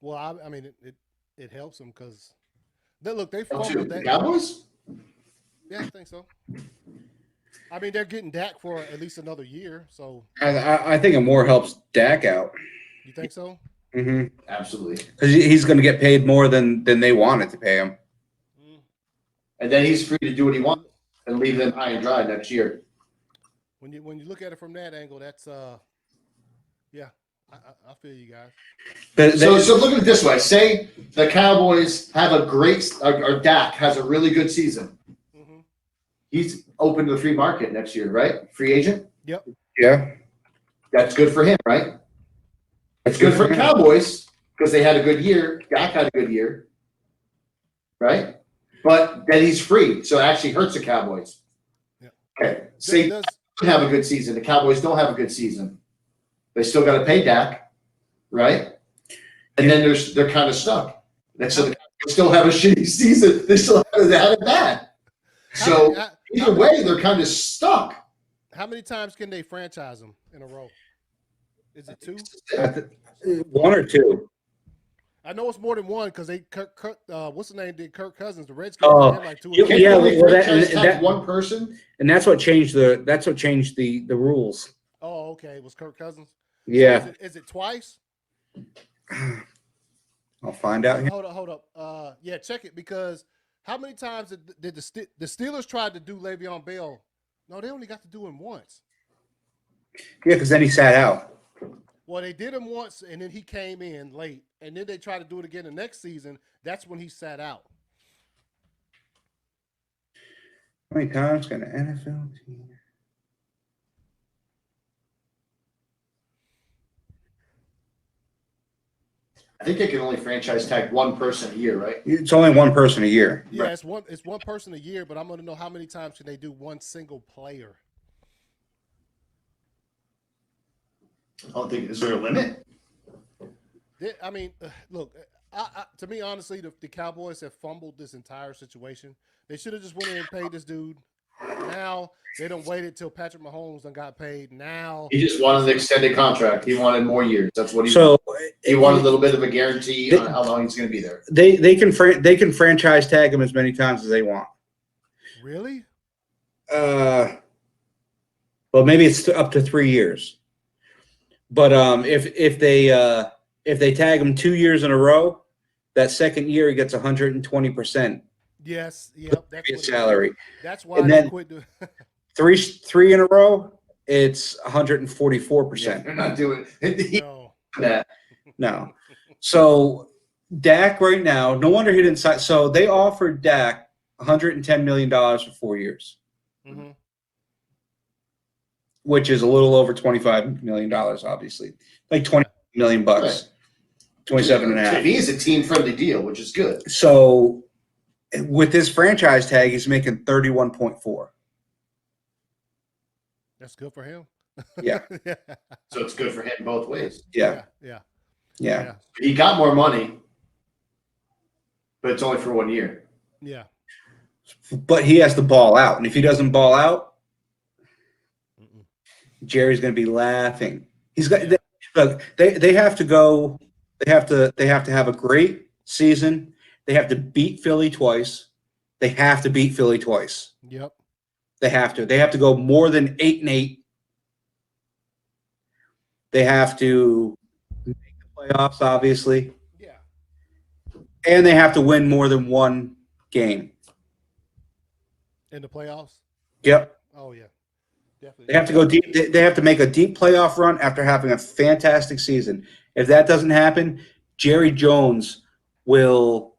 Well, I mean, it helps them because they Helps fumbled the that. Cowboys? Yeah, I think so. I mean, they're getting Dak for at least another year, so. I think it more helps Dak out. You think so? Mm-hmm. Absolutely. Because he's going to get paid more than they wanted to pay him. And then he's free to do what he wants and leave them high and dry next year. When you look at it from that angle, that's yeah, I feel you guys. So look at it this way: say the Cowboys have a great, or Dak has a really good season. Mm-hmm. He's open to the free market next year, right? Free agent. Yep. Yeah. That's good for him, right? It's good for Cowboys because they had a good year. Dak had a good year, right? but then he's free, so it actually hurts the Cowboys. Yeah. Okay, say Does, don't have a good season. The Cowboys don't have a good season. They still got to pay Dak, right? And then they're kind of stuck. And so the Cowboys still have a shitty season. They still have it bad. So either way, they're kind of stuck. how many times can they franchise them in a row? Is it 2? One or two. I know it's more than one because they what's the name? Did Kirk Cousins, the Redskins, Oh, like 2 or yeah, 3. yeah, Only well, franchise tag that- one person. And that's what changed the rules. Oh, okay. It was Kirk Cousins. Yeah. So is it twice? I'll find out. Hold up. Yeah, check it because how many times did the Steelers tried to do Le'Veon Bell? No, they only got to do him once. Yeah, because then he sat out. Well, they did him once, and then he came in late, and then they tried to do it again the next season. That's when he sat out. How many times can an NFL team? I think they can only franchise tag one person a year, right? It's only one person a year. Yeah, it's one person a year, but I'm going to know how many times can they do one single player. I don't think is there a limit? I mean, look, to me, honestly, the Cowboys have fumbled this entire situation. They should have just went in and paid this dude. Now they don't wait until Patrick Mahomes done got paid. Now He just wanted an extended contract. He wanted more years. That's what he So wanted. He wanted a little bit of a guarantee on how long he's going to be there. they can franchise tag him as many times as they want. really? Well, maybe it's up to 3 years. But if they tag him 2 years in a row, that second year he gets 120%. Yes. Yep. That's His what salary. That's why And they then- quit doing. Three in a row, it's Yeah, 144%. they're not doing No. that. No. So Dak right now, no wonder he didn't sign. So they offered Dak $110 million for 4 years, Mm-hmm. which is a little over $25 million, obviously. Like 20 million bucks. 27 and a To half. me, it's a team-friendly deal, which is good. So with this franchise tag, he's making 31.4. That's good for him. Yeah. yeah. So it's good for him both ways. Yeah. Yeah. He got more money, but it's only for 1 year. Yeah. But he has to ball out. And if he doesn't ball out, Mm-mm. Jerry's going to be laughing. He's got look. They have to go. They have to have a great season. They have to beat Philly twice. They have to beat Philly twice. Yep. They have to. They have to go more than 8-8. They have to make the playoffs, obviously, Yeah. and they have to win more than one game. In the playoffs. Yep. Oh yeah. Definitely. They have to go deep. They have to make a deep playoff run after having a fantastic season. If that doesn't happen, Jerry Jones will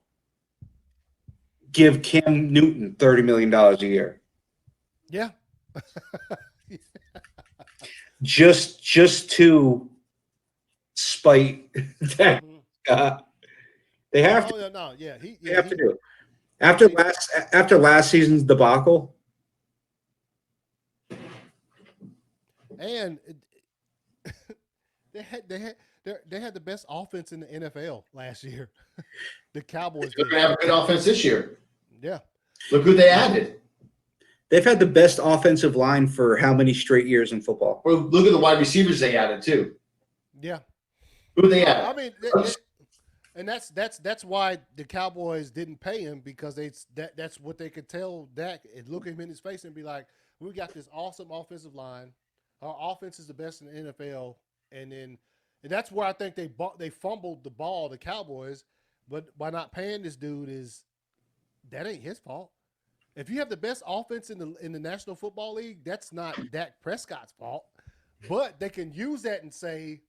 give Cam Newton $30 million a year. Yeah. Just to spite that. Mhm. They have to. Oh yeah. No. Yeah. They have to do it. After last season's debacle. And they had the best offense in the NFL last year. The Cowboys They're did. going to have a good offense this year. Yeah. Look who they added. They've had the best offensive line for how many straight years in football? Or look at the wide receivers they added too. Yeah. Who they I added? mean, and that's why the Cowboys didn't pay him because that's what they could tell Dak and look him in his face and be like, we got this awesome offensive line. Our offense is the best in the NFL, and that's where I think they fumbled the ball, the Cowboys, but by not paying this dude that ain't his fault. If you have the best offense in the National Football League, that's not Dak Prescott's fault. But they can use that and say,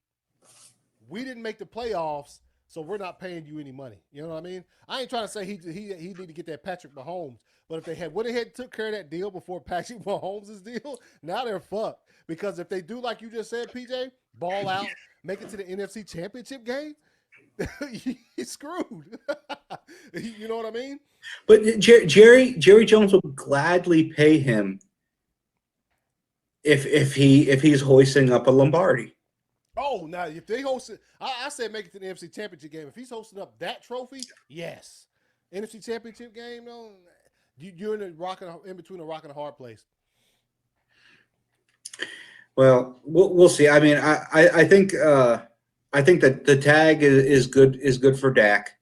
we didn't make the playoffs, so we're not paying you any money. You know what I mean? I ain't trying to say he need to get that Patrick Mahomes. But if they went ahead and took care of that deal before Patrick Mahomes' deal, now they're fucked. Because if they do like you just said, PJ, ball out, make it to the NFC Championship game, he's screwed. You know what I mean? But Jerry Jones will gladly pay him if he's hoisting up a Lombardi. Oh, now if they host it, I said make it to the NFC Championship game. If he's hosting up that trophy, yes. NFC Championship game, no, you're in between a rock and a hard place. Well, we'll see. I mean, I think that the tag is good for Dak.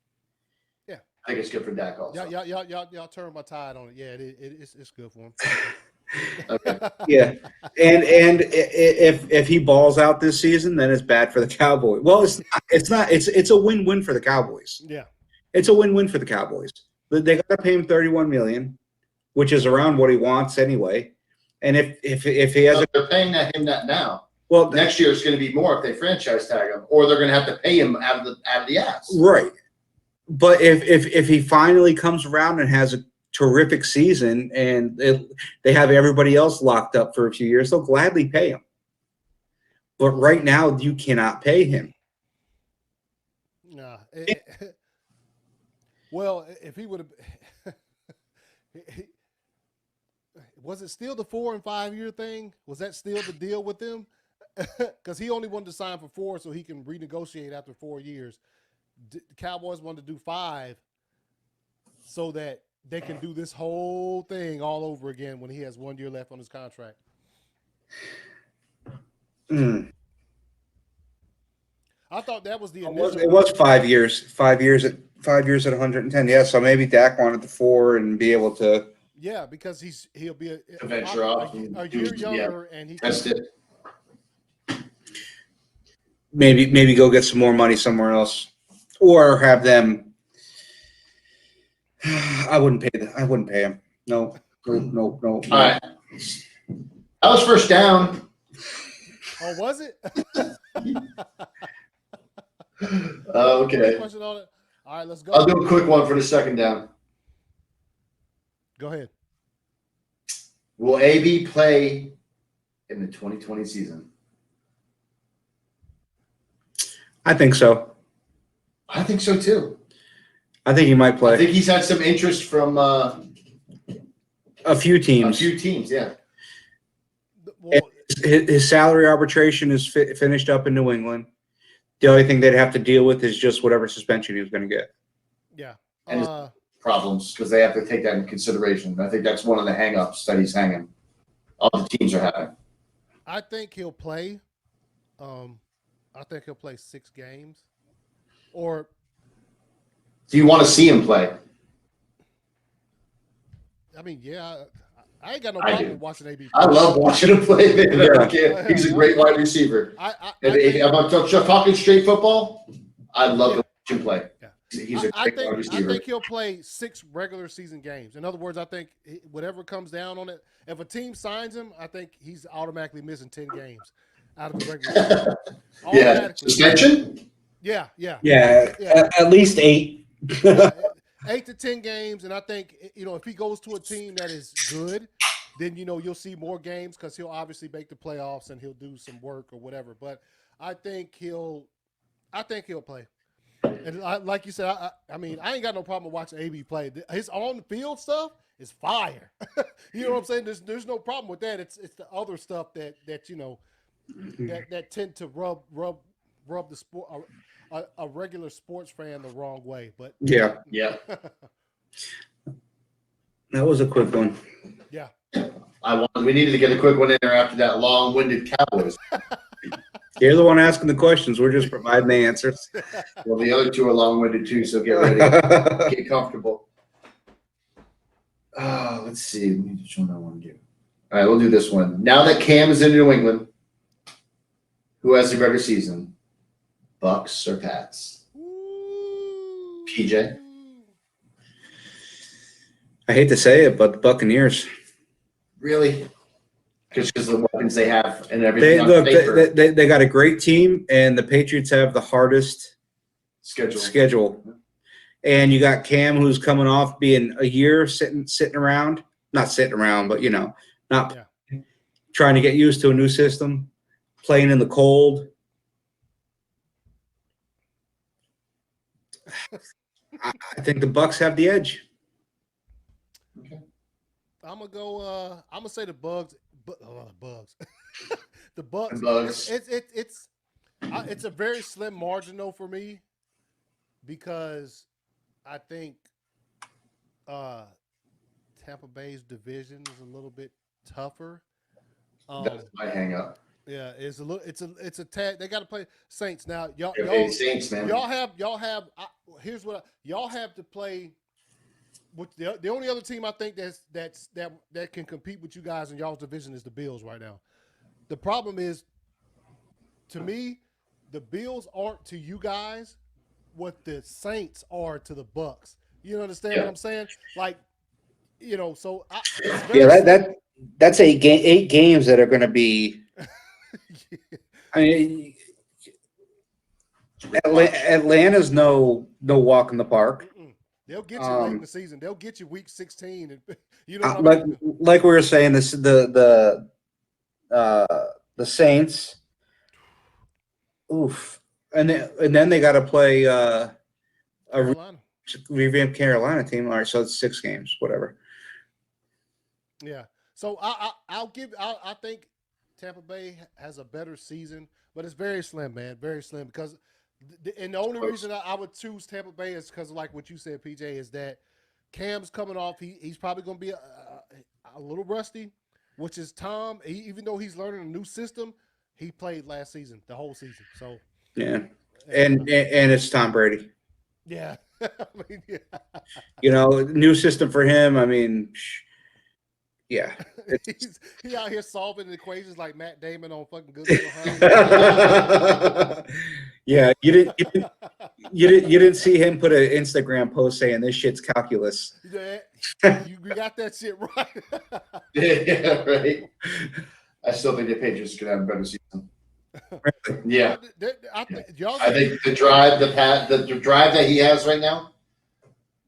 Yeah, I think it's good for Dak also. Y'all turn my tide on it. Yeah, it's good for him. Okay. Yeah, and if he balls out this season, then it's bad for the Cowboys. Well, it's not. It's a win-win for the Cowboys. Yeah, it's a win-win for the Cowboys. They got to pay him $31 million, which is around what he wants anyway. And if he has, they're paying him that now. Well, next year it's going to be more if they franchise tag him, or they're going to have to pay him out of the ass. Right. But if he finally comes around and has a terrific season, and they have everybody else locked up for a few years, they'll gladly pay him. But right now, you cannot pay him. Nah. Well, if he would have, was it still the 4 and 5 year thing? Was that still the deal with them? Because he only wanted to sign for 4 so he can renegotiate after 4 years. The Cowboys wanted to do 5 so that they can do this whole thing all over again when he has 1 year left on his contract. I thought that was the initial. It was 5 years. 5 years at 110. Yeah, so maybe Dak wanted the 4 and be able to. Yeah, because he'll be a venture off a year younger, and he test it. Maybe go get some more money somewhere else, or have them. I wouldn't pay him. No. All right. That was first down. Oh, was it? Okay. Question on it. All right, let's go. I'll do a quick one for the second down. Go ahead. Will AB play in the 2020 season? I think so. I think so too. I think he might play. I think he's had some interest from a few teams. Yeah. Well, his salary arbitration is finished up in New England. The only thing they'd have to deal with is just whatever suspension he was going to get. Yeah. And problems, because they have to take that into consideration. I think that's one of the hang-ups that he's hanging. All the teams are having. I think he'll play. I think he'll play 6 games. Or do you want to see him play? I mean, yeah. I ain't got no problem with watching AB. I love watching him play. Yeah. He's a great wide receiver. If I'm talking straight football, I love to watch him play. Yeah. He's a great wide receiver. I think he'll play 6 regular season games. In other words, I think whatever comes down on it, if a team signs him, I think he's automatically missing 10 games out of the regular season. Yeah. Suspension? Yeah. At least 8. 8 to 10 games, and I think if he goes to a team that is good, then you'll see more games because he'll obviously make the playoffs and he'll do some work or whatever. But I think he'll play. And like you said, I mean, I ain't got no problem watching AB play. His on field stuff is fire. You know what I'm saying? There's no problem with that. It's the other stuff that that tend to rub the sport. A regular sports fan the wrong way, but yeah. That was a quick one. Yeah. We needed to get a quick one in there after that long-winded Cowboys. You're the one asking the questions. We're just providing the answers. Well, the other 2 are long-winded too, so get ready. Get comfortable. Let's see. Let me just what I want to do. All right, we'll do this one. Now that Cam is in New England, who has the better season? Bucks or Pats? PJ? I hate to say it, but the Buccaneers. Really? Just because of the weapons they have and everything. They got a great team, and the Patriots have the hardest schedule. And you got Cam, who's coming off being a year sitting around, not sitting around, but not trying to get used to a new system, playing in the cold. I think the Bucks have the edge. Okay. I'm gonna go. I'm gonna say the Bugs. Bugs. The Bucks. Bugs. It's a very slim margin though for me because I think Tampa Bay's division is a little bit tougher. That's my hang up. Yeah, it's a little. It's a tag. They got to play Saints now. Okay, Saints, man. Y'all have. Here's what y'all have to play. With the only other team I think that can compete with you guys in y'all's division is the Bills right now. The problem is, to me, the Bills aren't to you guys what the Saints are to the Bucks. You understand what I'm saying? Like, so that's 8 games that are going to be. I mean, Atlanta's no walk in the park. They'll get you late in the season. They'll get you week 16, and you know what I mean? Like we were saying, this the Saints. Oof, and then they got to play a revamped Carolina team. All right, so it's 6 games, whatever. Yeah. So I think Tampa Bay has a better season, but it's very slim, man, very slim. Because and the only reason I would choose Tampa Bay is because, like what you said, PJ, is that Cam's coming off. He's probably going to be a little rusty, which is Tom. Even though he's learning a new system, he played last season, the whole season. So yeah, and it's Tom Brady. Yeah. I mean, yeah. New system for him. I mean, yeah. He out here solving equations like Matt Damon on fucking Good Will Hunting. Yeah, you didn't see him put an Instagram post saying this shit's calculus. Yeah, you got that shit right. Yeah, right. I still think the Patriots could have a better season. Yeah, I think the drive that he has right now,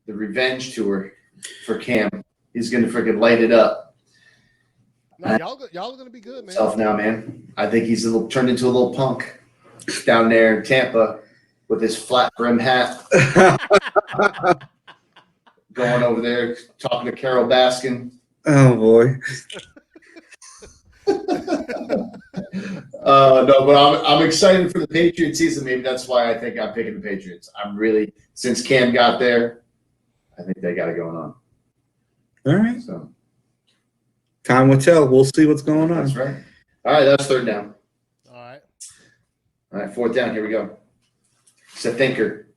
the revenge tour for Cam, he's gonna freaking light it up. No, y'all are gonna be good, man. Now, man. I think he's turned into a little punk down there in Tampa with his flat brim hat, going over there talking to Carol Baskin. Oh boy. No, but I'm excited for the Patriots season. Maybe that's why I think I'm picking the Patriots. I'm really, since Cam got there, I think they got it going on. All right. So time will tell. We'll see what's going on. That's right. All right, that's 3rd down. All right. All right, 4th down. Here we go. It's a thinker.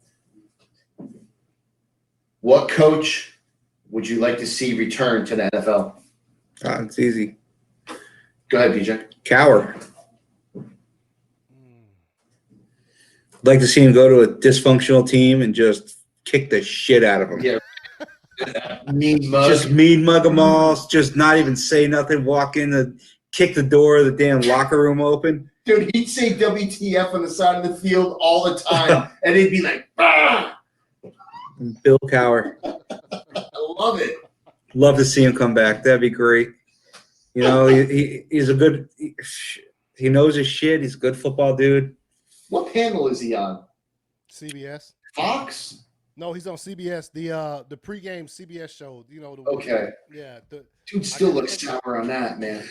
What coach would you like to see return to the NFL? It's easy. Go ahead, PJ. Cowher. I'd like to see him go to a dysfunctional team and just kick the shit out of them. Yeah. Mean mug. Just mean mug them all. Just not even say nothing. Walk in, kick the door of the damn locker room open. Dude, he'd say WTF on the side of the field all the time, and he'd be like, "Ah!" Bill Cowher. I love it. Love to see him come back. That'd be great. He's a good. He knows his shit. He's a good football dude. What panel is he on? CBS. Fox? No, he's on CBS. The pregame CBS show. Okay. Yeah. Dude still looks sour on that, man.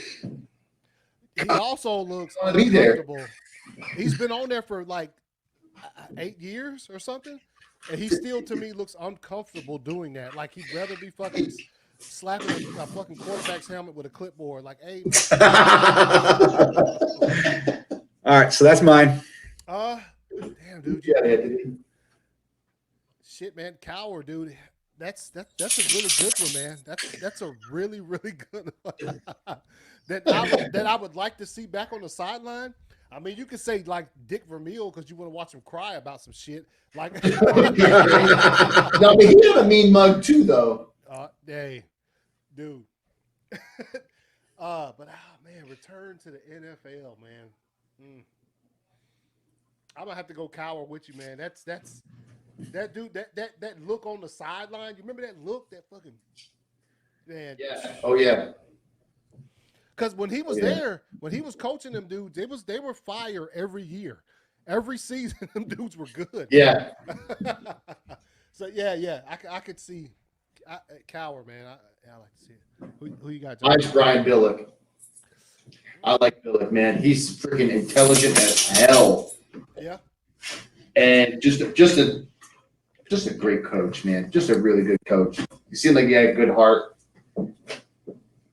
He also looks Be there. uncomfortable. He's been on there for like 8 years or something, and he still, to me, looks uncomfortable doing that. Like he'd rather be fucking slapping a fucking quarterback's helmet with a clipboard. Like, hey. All right, so that's mine. Damn, dude. Shit, man, Cowher, dude. That's a really good one, man. That's a really, really good one. that I would like to see back on the sideline. I mean, you could say like Dick Vermeil because you want to watch him cry about some shit. Like, no, but he had a mean mug too, though. Hey, dude. But man, return to the NFL, man. I'm gonna have to go Cowher with you, man. That's that dude. That look on the sideline. You remember that look? That fucking man. Yeah. Oh yeah. Because when he was there, when he was coaching them dudes, they were fire every year, every season. Them dudes were good. Yeah. So yeah, I could see Cowher, man. I like to see it. Who you got? John? Mine's Brian Billick. I like Billick, man. He's freaking intelligent as hell, Yeah. and just a great coach, man. Just a really good coach. He seemed like he had a good heart.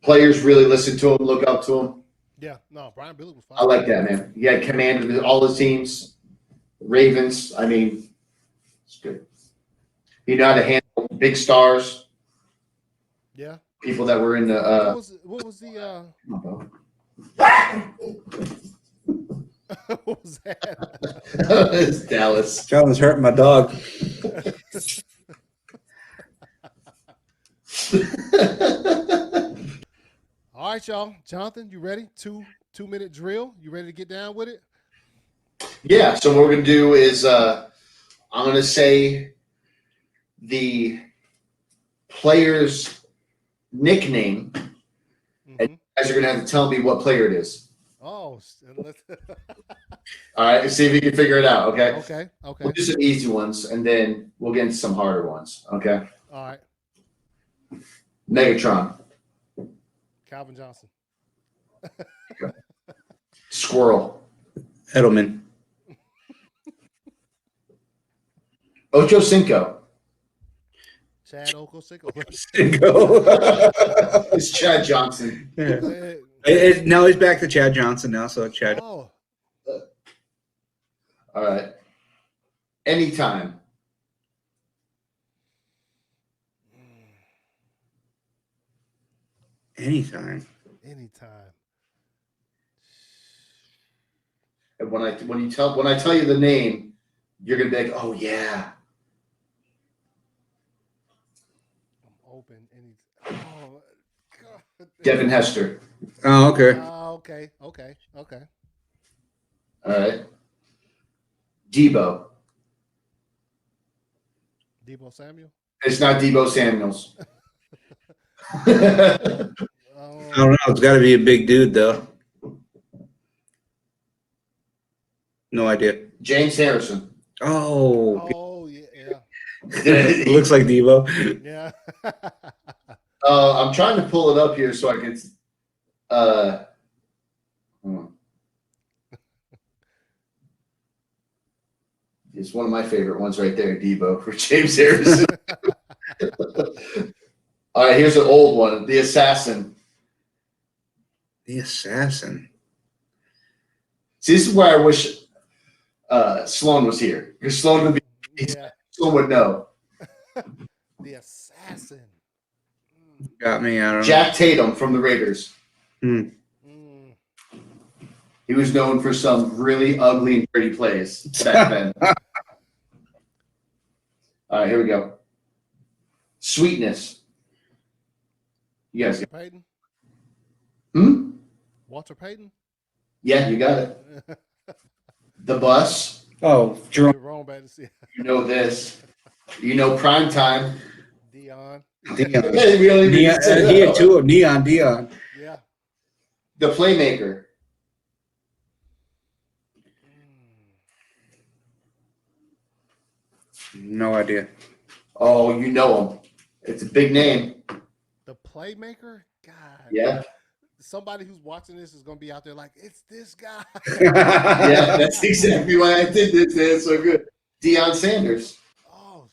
Players really listen to him, look up to him. Yeah. No, Brian Billick was fine. I like that, man. He had command of all his teams. Ravens, I mean, it's good. He knew how to handle big stars, Yeah. people that were in the. What was the what was that? It's Dallas. Jonathan's hurting my dog. All right, y'all. Jonathan, you ready? Two-minute drill. You ready to get down with it? Yeah, so what we're going to do is I'm going to say the player's nickname, and you guys are going to have to tell me what player it is. Oh, All right, see if you can figure it out, okay? okay. We'll do some easy ones, and then we'll get into some harder ones, okay? All right. Megatron. Calvin Johnson. Squirrel. Edelman. Ocho Cinco. Chad Okocinco. It's Chad Johnson. Yeah. Now he's back to Chad Johnson now, so Chad. Oh. All right. Anytime. Anytime. And when I tell you the name, you're gonna be like, oh yeah. I'm open. Oh God. Devin Hester. Oh, okay. Okay. All right. Debo. Debo Samuel. It's not Debo Samuels. I don't know. It's got to be a big dude, though. No idea. James Harrison. Oh, yeah. looks like Debo. Yeah. I'm trying to pull it up here so I can. Hold on. It's one of my favorite ones right there, Debo, for James Harrison. All right, here's an old one, the Assassin. The Assassin. See, this is where I wish Sloan was here, because Sloan would Sloan would know. The Assassin. Got me. I don't know. Jack Tatum from the Raiders. Hmm. He was known for some really ugly and dirty plays back then. All right, here we go. Sweetness. You guys Walter Payton. Walter Payton. Yeah, you got it. The Bus. Oh, Jerome Bettis. You know this. You know Prime Time. Dion. Dion. We don't even He had two of Dion. Yeah. The Playmaker. No idea. Oh, you know him. It's a big name. The Playmaker? God. Yeah. Somebody who's watching this is going to be out there like, it's this guy. Yeah, that's exactly why I did this. It's so good. Deion Sanders. Oh,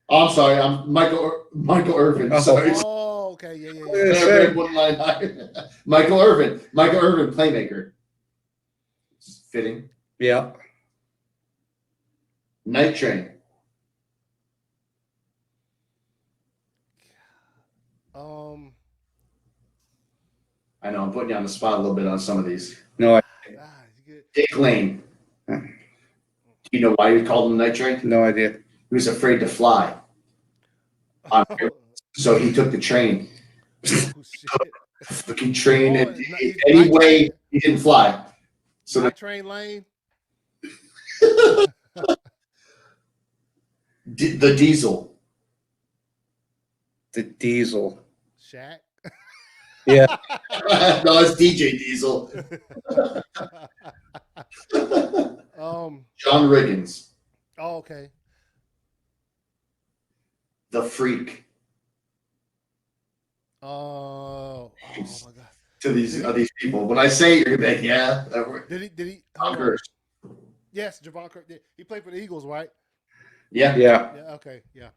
I'm sorry. I'm Michael Irvin. Sorry. Oh, okay. Yeah. I read one line higher. Michael Irvin, Playmaker. Fitting. Yeah. Night Train. I know I'm putting you on the spot a little bit on some of these. No, Dick Lane. Do you know why you called him Night Train? no idea. He was afraid to fly. So he took the train. Oh, shit. Fucking train. Oh, Anyway, he didn't fly. So Night Train Lane. The Diesel. The Diesel. Shaq. Yeah. No, it's DJ Diesel. John Riggins. Oh, okay. The freak Oh my God. to these people. When I say it, you're gonna be like, yeah. Did he? Tom Hurst. Yes, Javon Kirk. He played for the Eagles, right? Yeah. Yeah. Yeah. Okay. Yeah.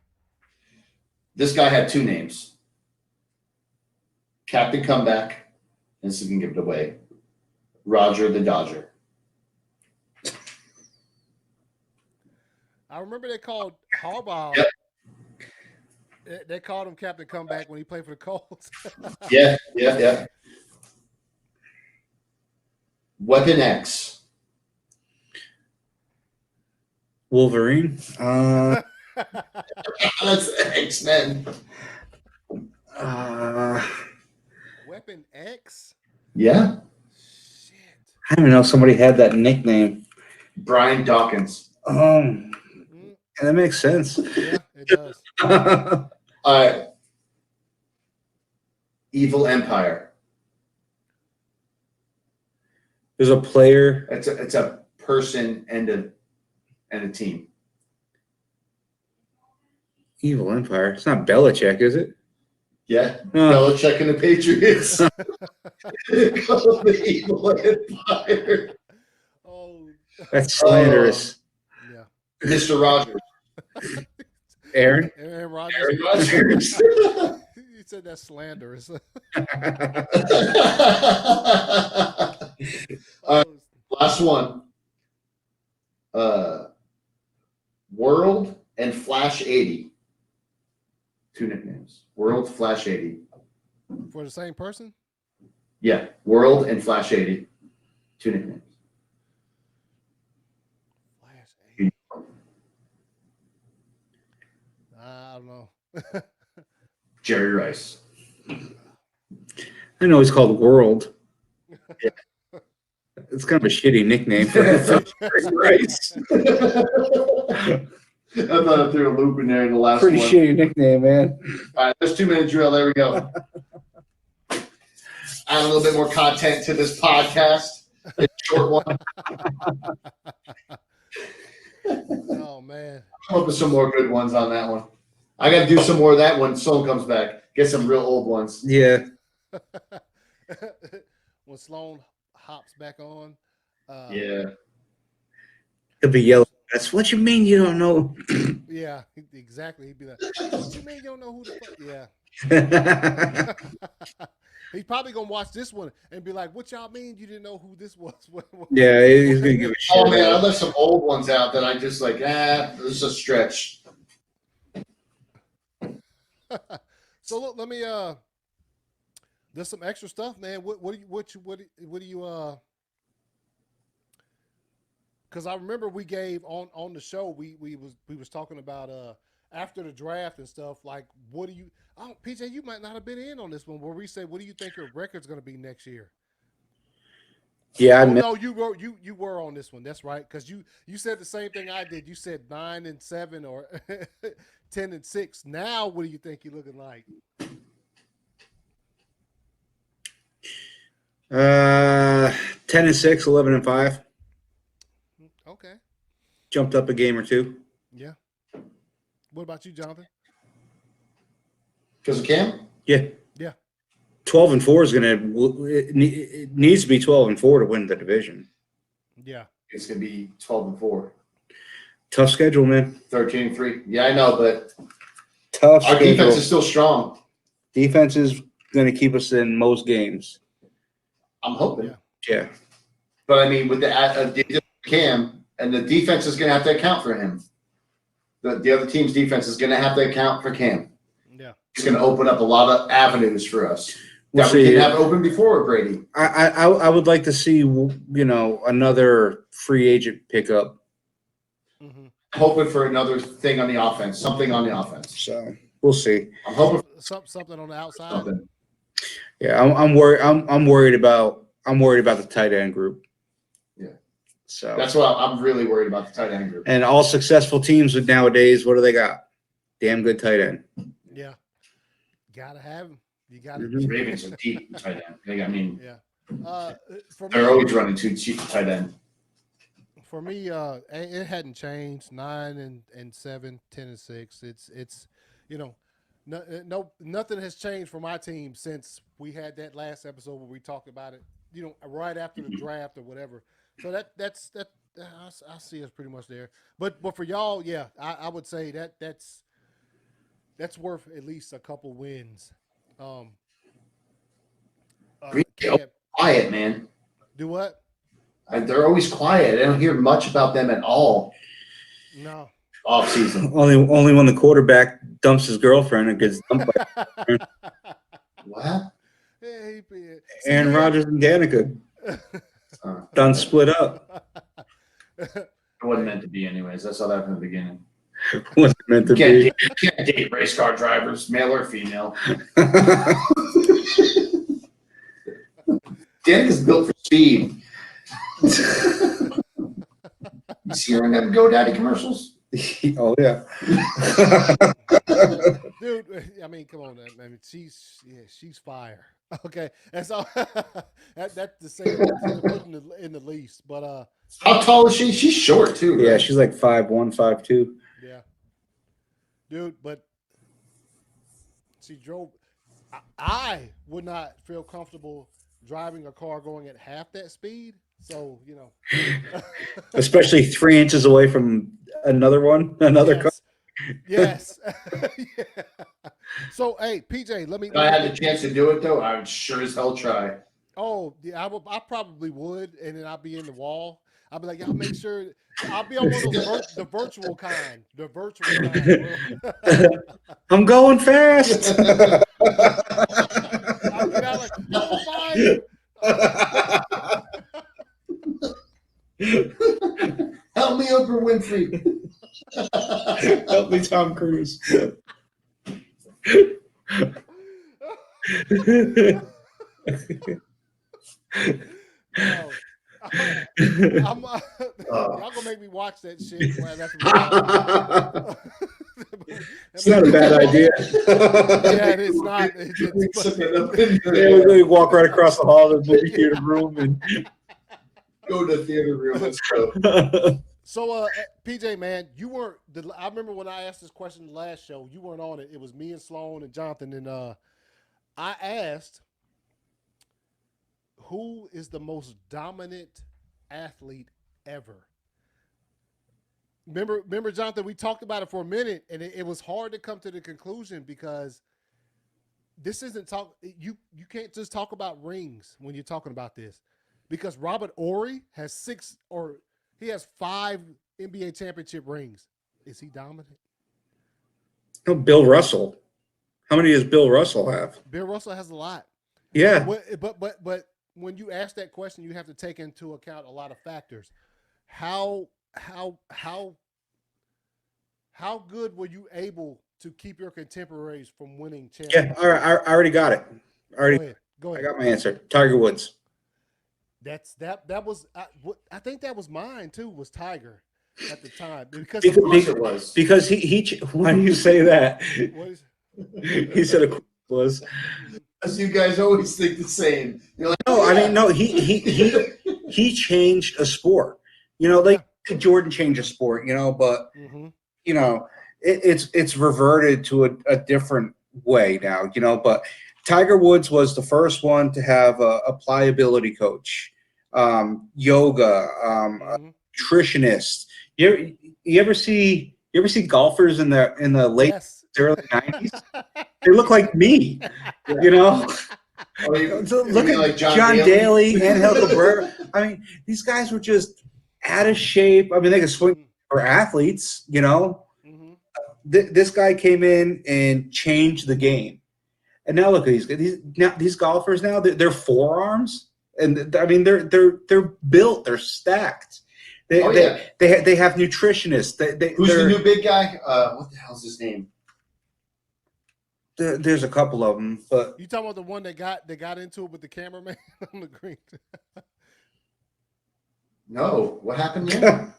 This guy had 2 names. Captain Comeback, and this is gonna give it away. Roger the Dodger. I remember they called Harbaugh. Yep. They called him Captain Comeback when he played for the Colts. Yeah. Weapon X. Wolverine. That's X-Men. Weapon X. Yeah. Shit. I didn't know somebody had that nickname. Brian Dawkins. Mm, That makes sense. yeah, it does. All right. Evil Empire. There's a player. It's a person and a team. Evil Empire. It's not Belichick, is it? Yeah. Oh. Belichick and the Patriots. Called the Evil Empire. Oh. That's slanderous. Yeah. Mr. Rogers. Aaron? Aaron Rodgers. Aaron Rodgers. You said that's slanderous. Last one. World and Flash 80. 2 nicknames. World Flash 80. For the same person? Yeah. World and Flash 80. 2 nicknames. Flash 80. I don't know. Jerry Rice. I know he's called World. Yeah. It's kind of a shitty nickname for Rice. I thought I threw a loop in there in the last Pretty one. shitty nickname, man. All right, there's 2-minute drill. There we go. Add a little bit more content to this podcast. It's a short one. Oh man. Come up with some more good ones on that one. I got to do some more of that when Sloan comes back. Get some real old ones. Yeah. When Sloan hops back on. Yeah. He'll be yelling. That's what you mean you don't know. Yeah, exactly. He'd be like, "What you mean you don't know who the fuck?" Yeah. He's probably gonna watch this one and be like, "What y'all mean you didn't know who this was?" Yeah, he's gonna give a shit. Oh man, I left some old ones out that I just like. This is a stretch. So look, let me. There's some extra stuff, man. What do you because I remember we gave on the show we was talking about after the draft and stuff, like what do you PJ, you might not have been in on this one where we say what do you think your record's gonna be next year? Yeah, no, you were on this one. That's right, because you said the same thing I did. You said 9-7 or 10-6. Now what do you think you're looking like? 10-6, 11-5. Okay. Jumped up a game or 2. Yeah. What about you, Jonathan? Because of Cam? Yeah. Yeah. 12-4 is it needs to be 12-4 to win the division. Yeah. It's gonna be 12-4. Tough schedule, man. 13-3. Yeah, I know, but Tough our schedule. defense is still strong. Defense is going to keep us in most games. I'm hoping. Yeah. But I mean, with the addition of Cam, and the defense is going to have to account for him. The other team's defense is going to have to account for Cam. Yeah. It's going to open up a lot of avenues for us We'll that we see. didn't have open before, Brady. I would like to see, another free agent pickup. Mm-hmm. Hoping for another thing on the offense, something on the offense. So we'll see. I'm hoping Something on the for outside. something. Yeah, I'm worried. I'm worried about the tight end group. Yeah. So That's why I'm really worried about the tight end group. and all successful teams with nowadays, what do they got? Damn good tight end. Yeah. Gotta have him. You got to. Mhm. Ravens are deep tight end. I mean, Yeah. For they're me, always running too cheap tight end. For me, it hadn't changed. 9-7, 10-6. It's you know, nothing has changed for my team since we had that last episode where we talked about it. You know, right after the draft or whatever. So that's I see us pretty much there. But for y'all, yeah, I would say that's worth at least a couple wins. Um, Green Bay Cam, quiet, man. do what? They're always quiet. I don't hear much about them at all No. off season. Only when the quarterback dumps his girlfriend and gets dumped by What? Hey, Aaron Rodgers and Danica done split up. It wasn't meant to be, anyways. That's all that from the beginning. Wasn't meant to You be. can't date race car drivers, male or female. Danica's built for speed. You see her in them GoDaddy commercials? Oh yeah. Dude, I mean, come on, I mean, she's fire. Okay, that's all. That's the same in the least, but How tall is she? She's short too. Right? Yeah, she's like 5'1", 5'2". yeah, dude, but she drove. I would not feel comfortable driving a car going at half that speed. So Especially 3 inches away from another car. Yes. Yeah. So, hey, PJ, let me. If I had the chance to do it though, I would sure as hell try. Oh, yeah, I probably would, and then I'll be in the wall. I'll be like, y'all make sure. I'll be on one of those the virtual kind. The virtual kind. I'm going fast. I'll get out like, oh, fine. Help me, Oprah Winfrey. Help me, Tom Cruise. No. Y'all gonna make me watch that shit. It's not a bad idea. Yeah, it's not. We walk right across the hall to the movie theater room and go to the theater room. Let's go. So, PJ, man, you weren't. I remember when I asked this question the last show, you weren't on it. It was me and Sloan and Jonathan, and I asked, who is the most dominant athlete ever? Remember, Jonathan, we talked about it for a minute, and it was hard to come to the conclusion because this isn't you can't just talk about rings when you're talking about this, because Robert Horry has 5 NBA championship rings. Is he dominant? No, Bill Russell. How many does Bill Russell have? Bill Russell has a lot. Yeah. But when you ask that question, you have to take into account a lot of factors. How good were you able to keep your contemporaries from winning championships? Yeah, I already got it. Go ahead. I got my answer. Tiger Woods. That was I think that was mine too. Was Tiger at the time because it was because he why do you say that? What is, He said it was. As you guys always think the same. You're like, No, I mean, no, he changed a sport. You know, like Jordan changed a sport, you know, but you know, it's reverted to a different way now, you know, but Tiger Woods was the first one to have a pliability coach, yoga, a nutritionist. You ever see golfers in the late early 90s? They look like me, you know. Look at like John Daly and Cabrera. I mean, these guys were just out of shape. I mean, they could swing for athletes, you know. This guy came in and changed the game. And now look at these golfers now. Their forearms, and I mean they're built, they're stacked. They have nutritionists. Who's the new big guy? What the hell's his name? There's a couple of them, but you talking about the one that got into it with the cameraman on the green? No, what happened there?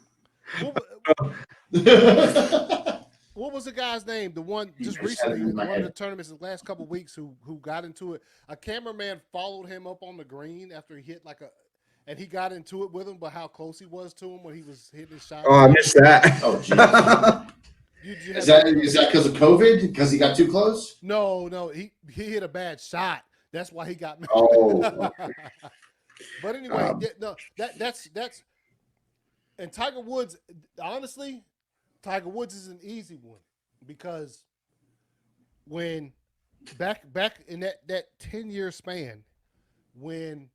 What was the guy's name? The one just recently in one of the tournaments in the last couple of weeks who got into it. A cameraman followed him up on the green after he hit and he got into it with him, but how close he was to him when he was hitting his shot. Oh, I missed that. Oh, geez. Is that because of COVID? Because he got too close? No, he hit a bad shot. That's why he got mad. Oh. But anyway, no, that's and Tiger Woods. Honestly, Tiger Woods is an easy one because when back in that 10-year span, when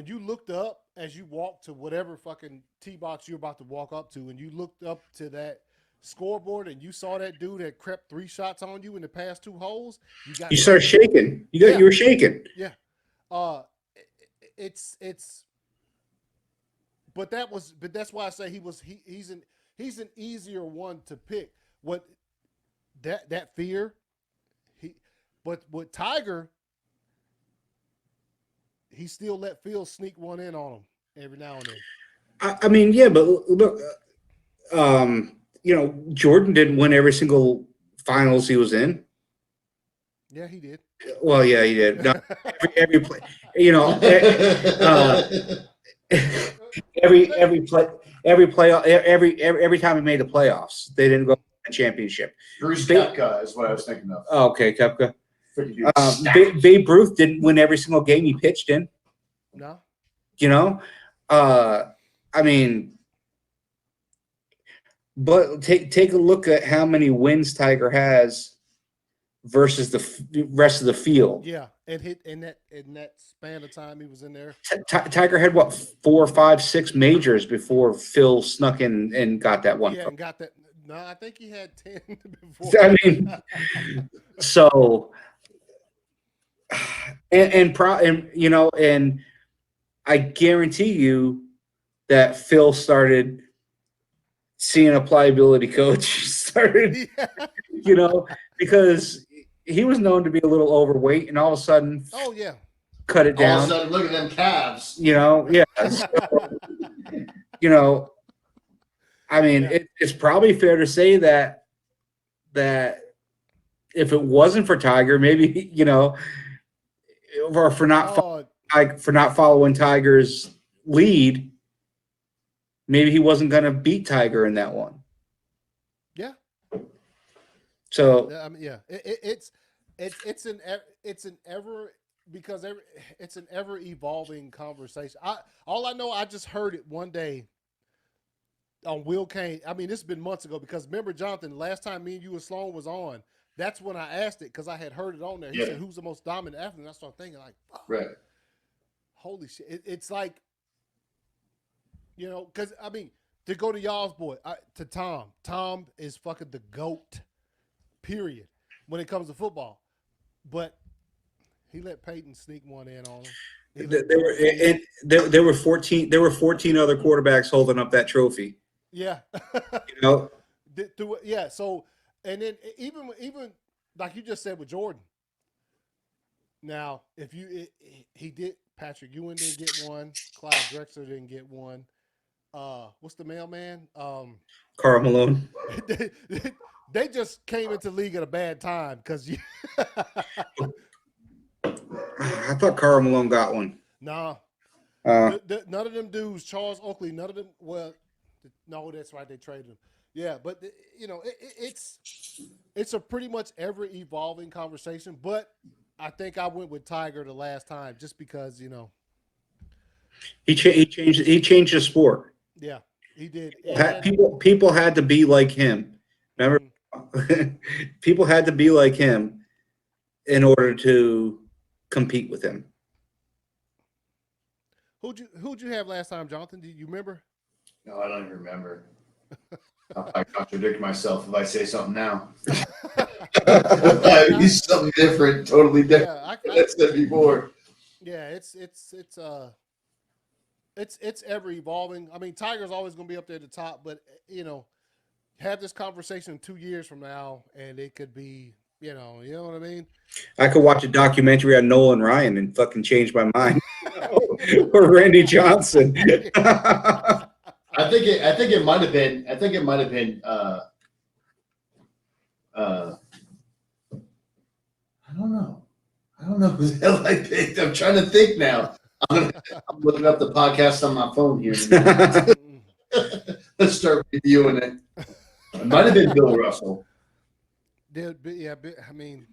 you looked up as you walked to whatever fucking tee box you're about to walk up to, and you looked up to that scoreboard and you saw that dude that crept 3 shots on you in the past 2 holes, you started shaking. You were shaking. Yeah. It's but that's why I say he's an easier one to pick. What that fear but with Tiger, he still let Phil sneak one in on him every now and then. I mean, yeah, but look, Jordan didn't win every single finals he was in. Yeah, he did. Well, yeah, he did. No, every play, every time he made the playoffs, they didn't go to the championship. Bruce Koepka is what I was thinking of. Oh, okay, Koepka. Babe Ruth didn't win every single game he pitched in. No. I mean, but take a look at how many wins Tiger has versus the rest of the field. Yeah, and hit in that span of time he was in there. Tiger had what 4, 5, 6 majors before Phil snuck in and got that one. Yeah, and got that. No, I think he had 10 before. I mean, so and I guarantee you that Phil started seeing a pliability coach because he was known to be a little overweight, and all of a sudden, cut it down. All of a sudden, look at them calves. Yeah. So, I mean, it's probably fair to say that if it wasn't for Tiger, maybe or for not following Tiger's lead, maybe he wasn't going to beat Tiger in that one. Yeah. So I mean, yeah, it's an ever evolving conversation. All I know, I just heard it one day on Will Kane. I mean, this has been months ago because remember, Jonathan, last time me and you and Sloan was on, that's when I asked it because I had heard it on there. He said, "Who's the most dominant athlete?" And I started thinking, like, oh, right, holy shit! It's like, because I mean, to go to y'all's boy, to Tom. Tom is fucking the GOAT. Period. When it comes to football, but he let Peyton sneak one in on him. There were 14. There were 14 other quarterbacks holding up that trophy. Yeah. Yeah. So, and then even like you just said with Jordan. Now, if he did, Patrick Ewing didn't get one. Clyde Drexler didn't get one. What's the mailman? Karl Malone. They just came into the league at a bad time because I thought Karl Malone got one. Nah. None of them dudes, Charles Oakley, none of them. Well, no, that's right. They traded him. Yeah, but it's a pretty much ever evolving conversation. But I think I went with Tiger the last time just because he changed the sport. Yeah, he did. People had to be like him. Remember, people had to be like him in order to compete with him. Who'd you have last time, Jonathan? Do you remember? No, I don't even remember. I contradict myself if I say something now. He's something different, totally different. Yeah, I said before. Yeah, it's ever evolving. I mean, Tiger's always going to be up there at the top, but have this conversation 2 years from now, and it could be, you know what I mean? I could watch a documentary on Nolan Ryan and fucking change my mind. Or Randy Johnson. I think it might have been. I don't know who the hell I picked. I'm trying to think now. I'm looking up the podcast on my phone here. Let's start reviewing it. It might have been Bill Russell. Yeah, I mean,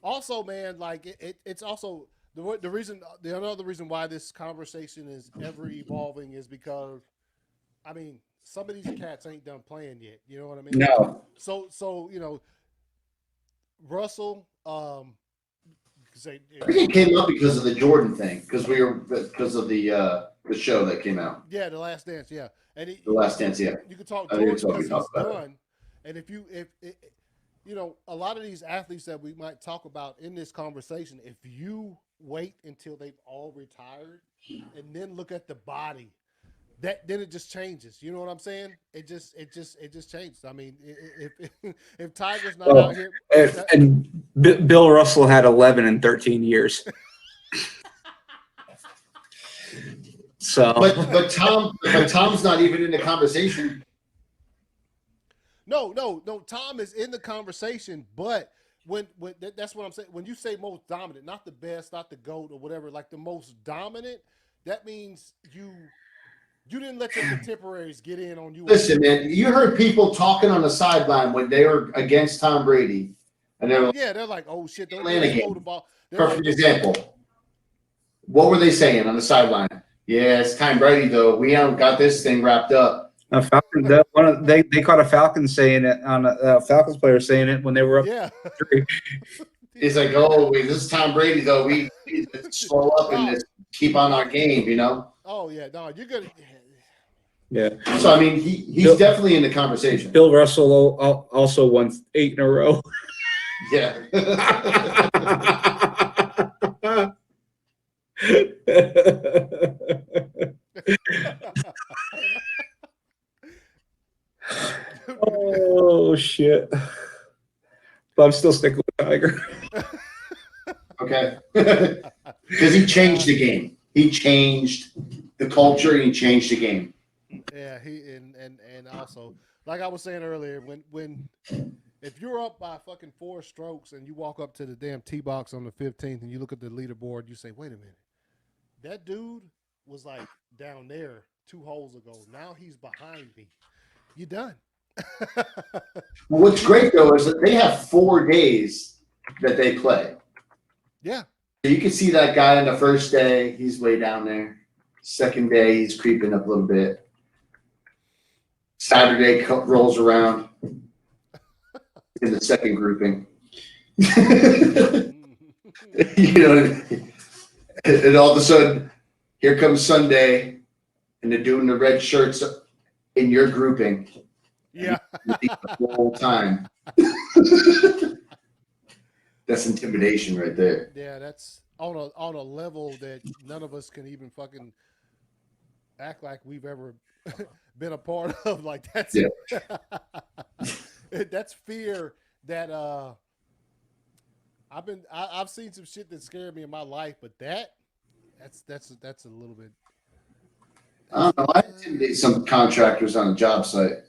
also, man, like it's also the reason. The another reason why this conversation is ever evolving is because, I mean, some of these cats ain't done playing yet. You know what I mean? No. So Russell, say, I think it came up because of the Jordan thing, because of the show that came out, yeah, The Last Dance, yeah, and The Last Dance. Yeah, you can talk I think Jordan it's what we because talked he's about. done, and if a lot of these athletes that we might talk about in this conversation, if you wait until they've all retired and then look at the body, then it just changes. You know what I'm saying? It just changes. I mean, if Tiger's not out here, And Bill Russell had 11 in 13 years. So, But Tom's not even in the conversation. no. Tom is in the conversation, but that's what I'm saying. When you say most dominant, not the best, not the GOAT or whatever, like the most dominant, that means you didn't let your contemporaries get in on you. Listen, man, you heard people talking on the sideline when they were against Tom Brady, and they're like, Yeah, they're like, oh shit, don't Atlanta throw game. the ball. Perfect example. What were they saying on the sideline? Yeah, it's Tom Brady though. We haven't got this thing wrapped up. Falcon, they caught a Falcon saying it on a Falcons player saying it when they were up. Yeah. It's like, oh, this is Tom Brady though. We need to slow up and just keep on our game, you know? Oh yeah, no, you're gonna. Yeah. So I mean, he's definitely in the conversation. Bill Russell also won 8 in a row. Yeah. Oh shit! But I'm still sticking with Tiger. Okay. Because he changed the game. He changed the culture and he changed the game. Yeah, and also, like I was saying earlier, when if you're up by fucking 4 strokes and you walk up to the damn tee box on the 15th and you look at the leaderboard, you say, wait a minute, that dude was like down there 2 holes ago. Now he's behind me. You done. Well, what's great though is that they have 4 days that they play. Yeah. So you can see that guy on the first day, he's way down there. Second day, he's creeping up a little bit. Saturday rolls around in the second grouping. You know, and all of a sudden, here comes Sunday, and they're doing the red shirts in your grouping. Yeah. The whole time. That's intimidation right there. Yeah, that's on a level that none of us can even fucking act like we've ever been a part of. Like that's that's fear that I've seen some shit that scared me in my life, but that's a little bit. I don't know. I intimidate some contractors on a job site.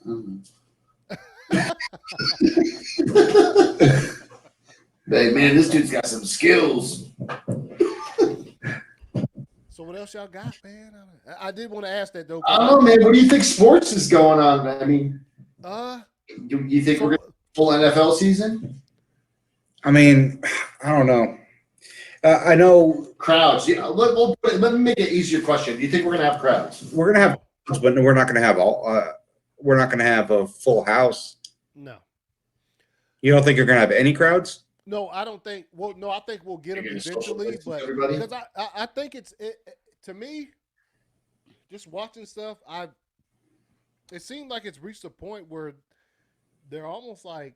Hey, man, this dude's got some skills. So what else y'all got, man? I did want to ask that though. I don't know, man. What do you think sports is going on? I mean, do you think we're going to full NFL season? I mean, I don't know. I know Crowds. Yeah, let me make an easier question. Do you think we're going to have crowds? we're gonna have, but we're not gonna have we're not gonna have a full house. No. You don't think you're gonna have any crowds? No, I don't think. Well, no, I think we'll get them eventually, but everybody? because I think to me, just watching stuff, it seemed like it's reached a point where they're almost like,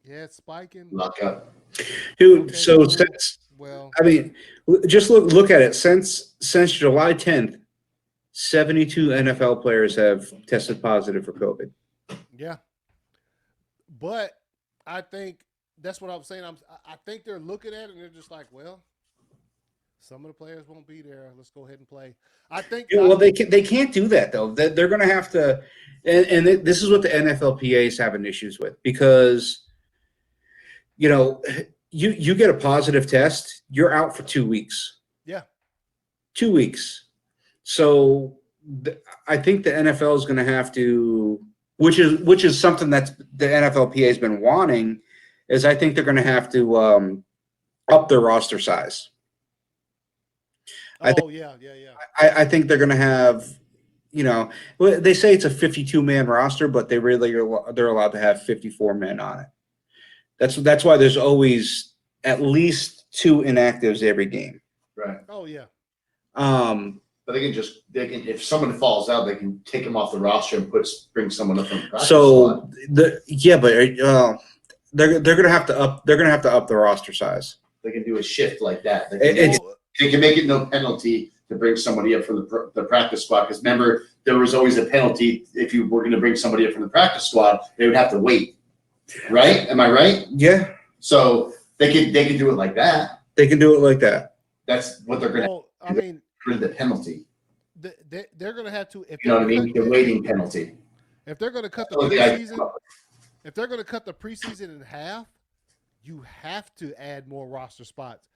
yeah, it's spiking. Lock up. Dude, Okay, so cool. since Well, I mean, just look at it. Since July 10th, 72 NFL players have tested positive for COVID. yeah, but I think that's what I'm saying. I think they're looking at it and they're just like, well, some of the players won't be there. Let's go ahead and play. I think. Yeah, well, they can't do that though. They're going to have to, and this is what the NFLPA is having issues with because, you know, you get a positive test, you're out for 2 weeks. Yeah. 2 weeks. So I think the NFL is going to have to which is something that's the NFLPA has been wanting. Is I think they're going to have to up their roster size. Yeah. I think they're going to have, they say it's a 52-man roster, but they're allowed to have 54 men on it. That's why there's always at least 2 inactives every game. Right. Oh yeah. But they can if someone falls out, they can take them off the roster and bring someone up from the practice so squad. they're gonna have to up the roster size. They can do a shift like that. It's- They can make it no penalty to bring somebody up from the practice squad. Because remember, there was always a penalty if you were going to bring somebody up from the practice squad. They would have to wait. Right? Am I right? Yeah, So they can do it like that. they can do it like that. That's what they're going to. Well, I mean, Rid of the penalty. they're going to have to. If You know what I mean? The waiting penalty. If they're going to cut the That's the idea. preseason, if they're going to cut the preseason in half, you have to add more roster spots.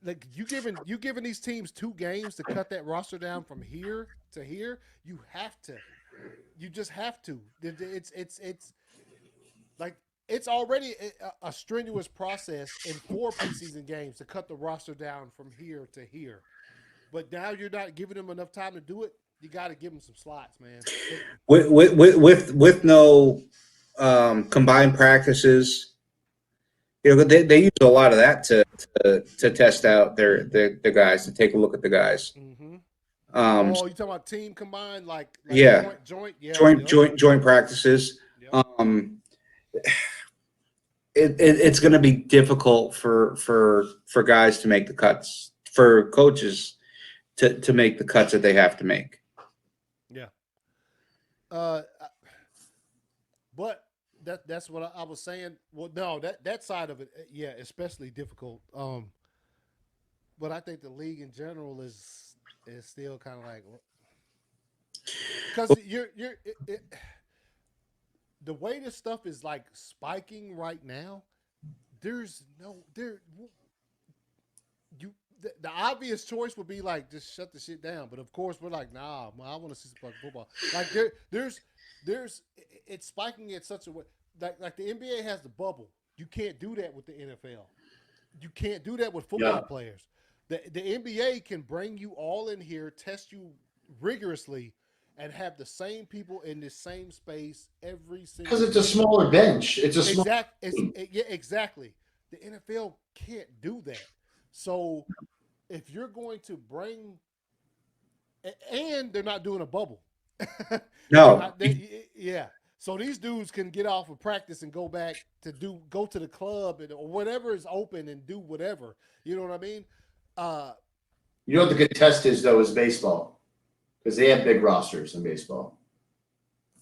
Like you giving these teams 2 games to cut that roster down from here to here. You have to. You just have to. It's like it's already a strenuous process in 4 preseason games to cut the roster down from here to here. But now you're not giving them enough time to do it. You got to give them some slots, man. With no combined practices. They use a lot of that to test out their guys, to take a look at the guys. Mm-hmm. You talking about team combined, like yeah, joint practices. Yep. It's going to be difficult for guys to make the cuts, for coaches to make the cuts that they have to make. Yeah. But that's what I was saying. Well, no, that side of it, yeah, especially difficult. But I think the league in general is still kind of like, because the way this stuff is like spiking right now. The obvious choice would be like just shut the shit down, but of course we're like, nah, I want to see some fucking football. Like there's it's spiking at such a way. Like the NBA has the bubble. You can't do that with the NFL. You can't do that with football players. The NBA can bring you all in here, test you rigorously, and have the same people in the same space every single. Because it's a smaller bench. It's a exactly. The NFL can't do that. So if you're going to bring, and they're not doing a bubble. No. Yeah. So these dudes can get off of practice and go back to go to the club or whatever is open and do whatever. You know what I mean? You know what the good test is though is baseball, because they have big rosters in baseball.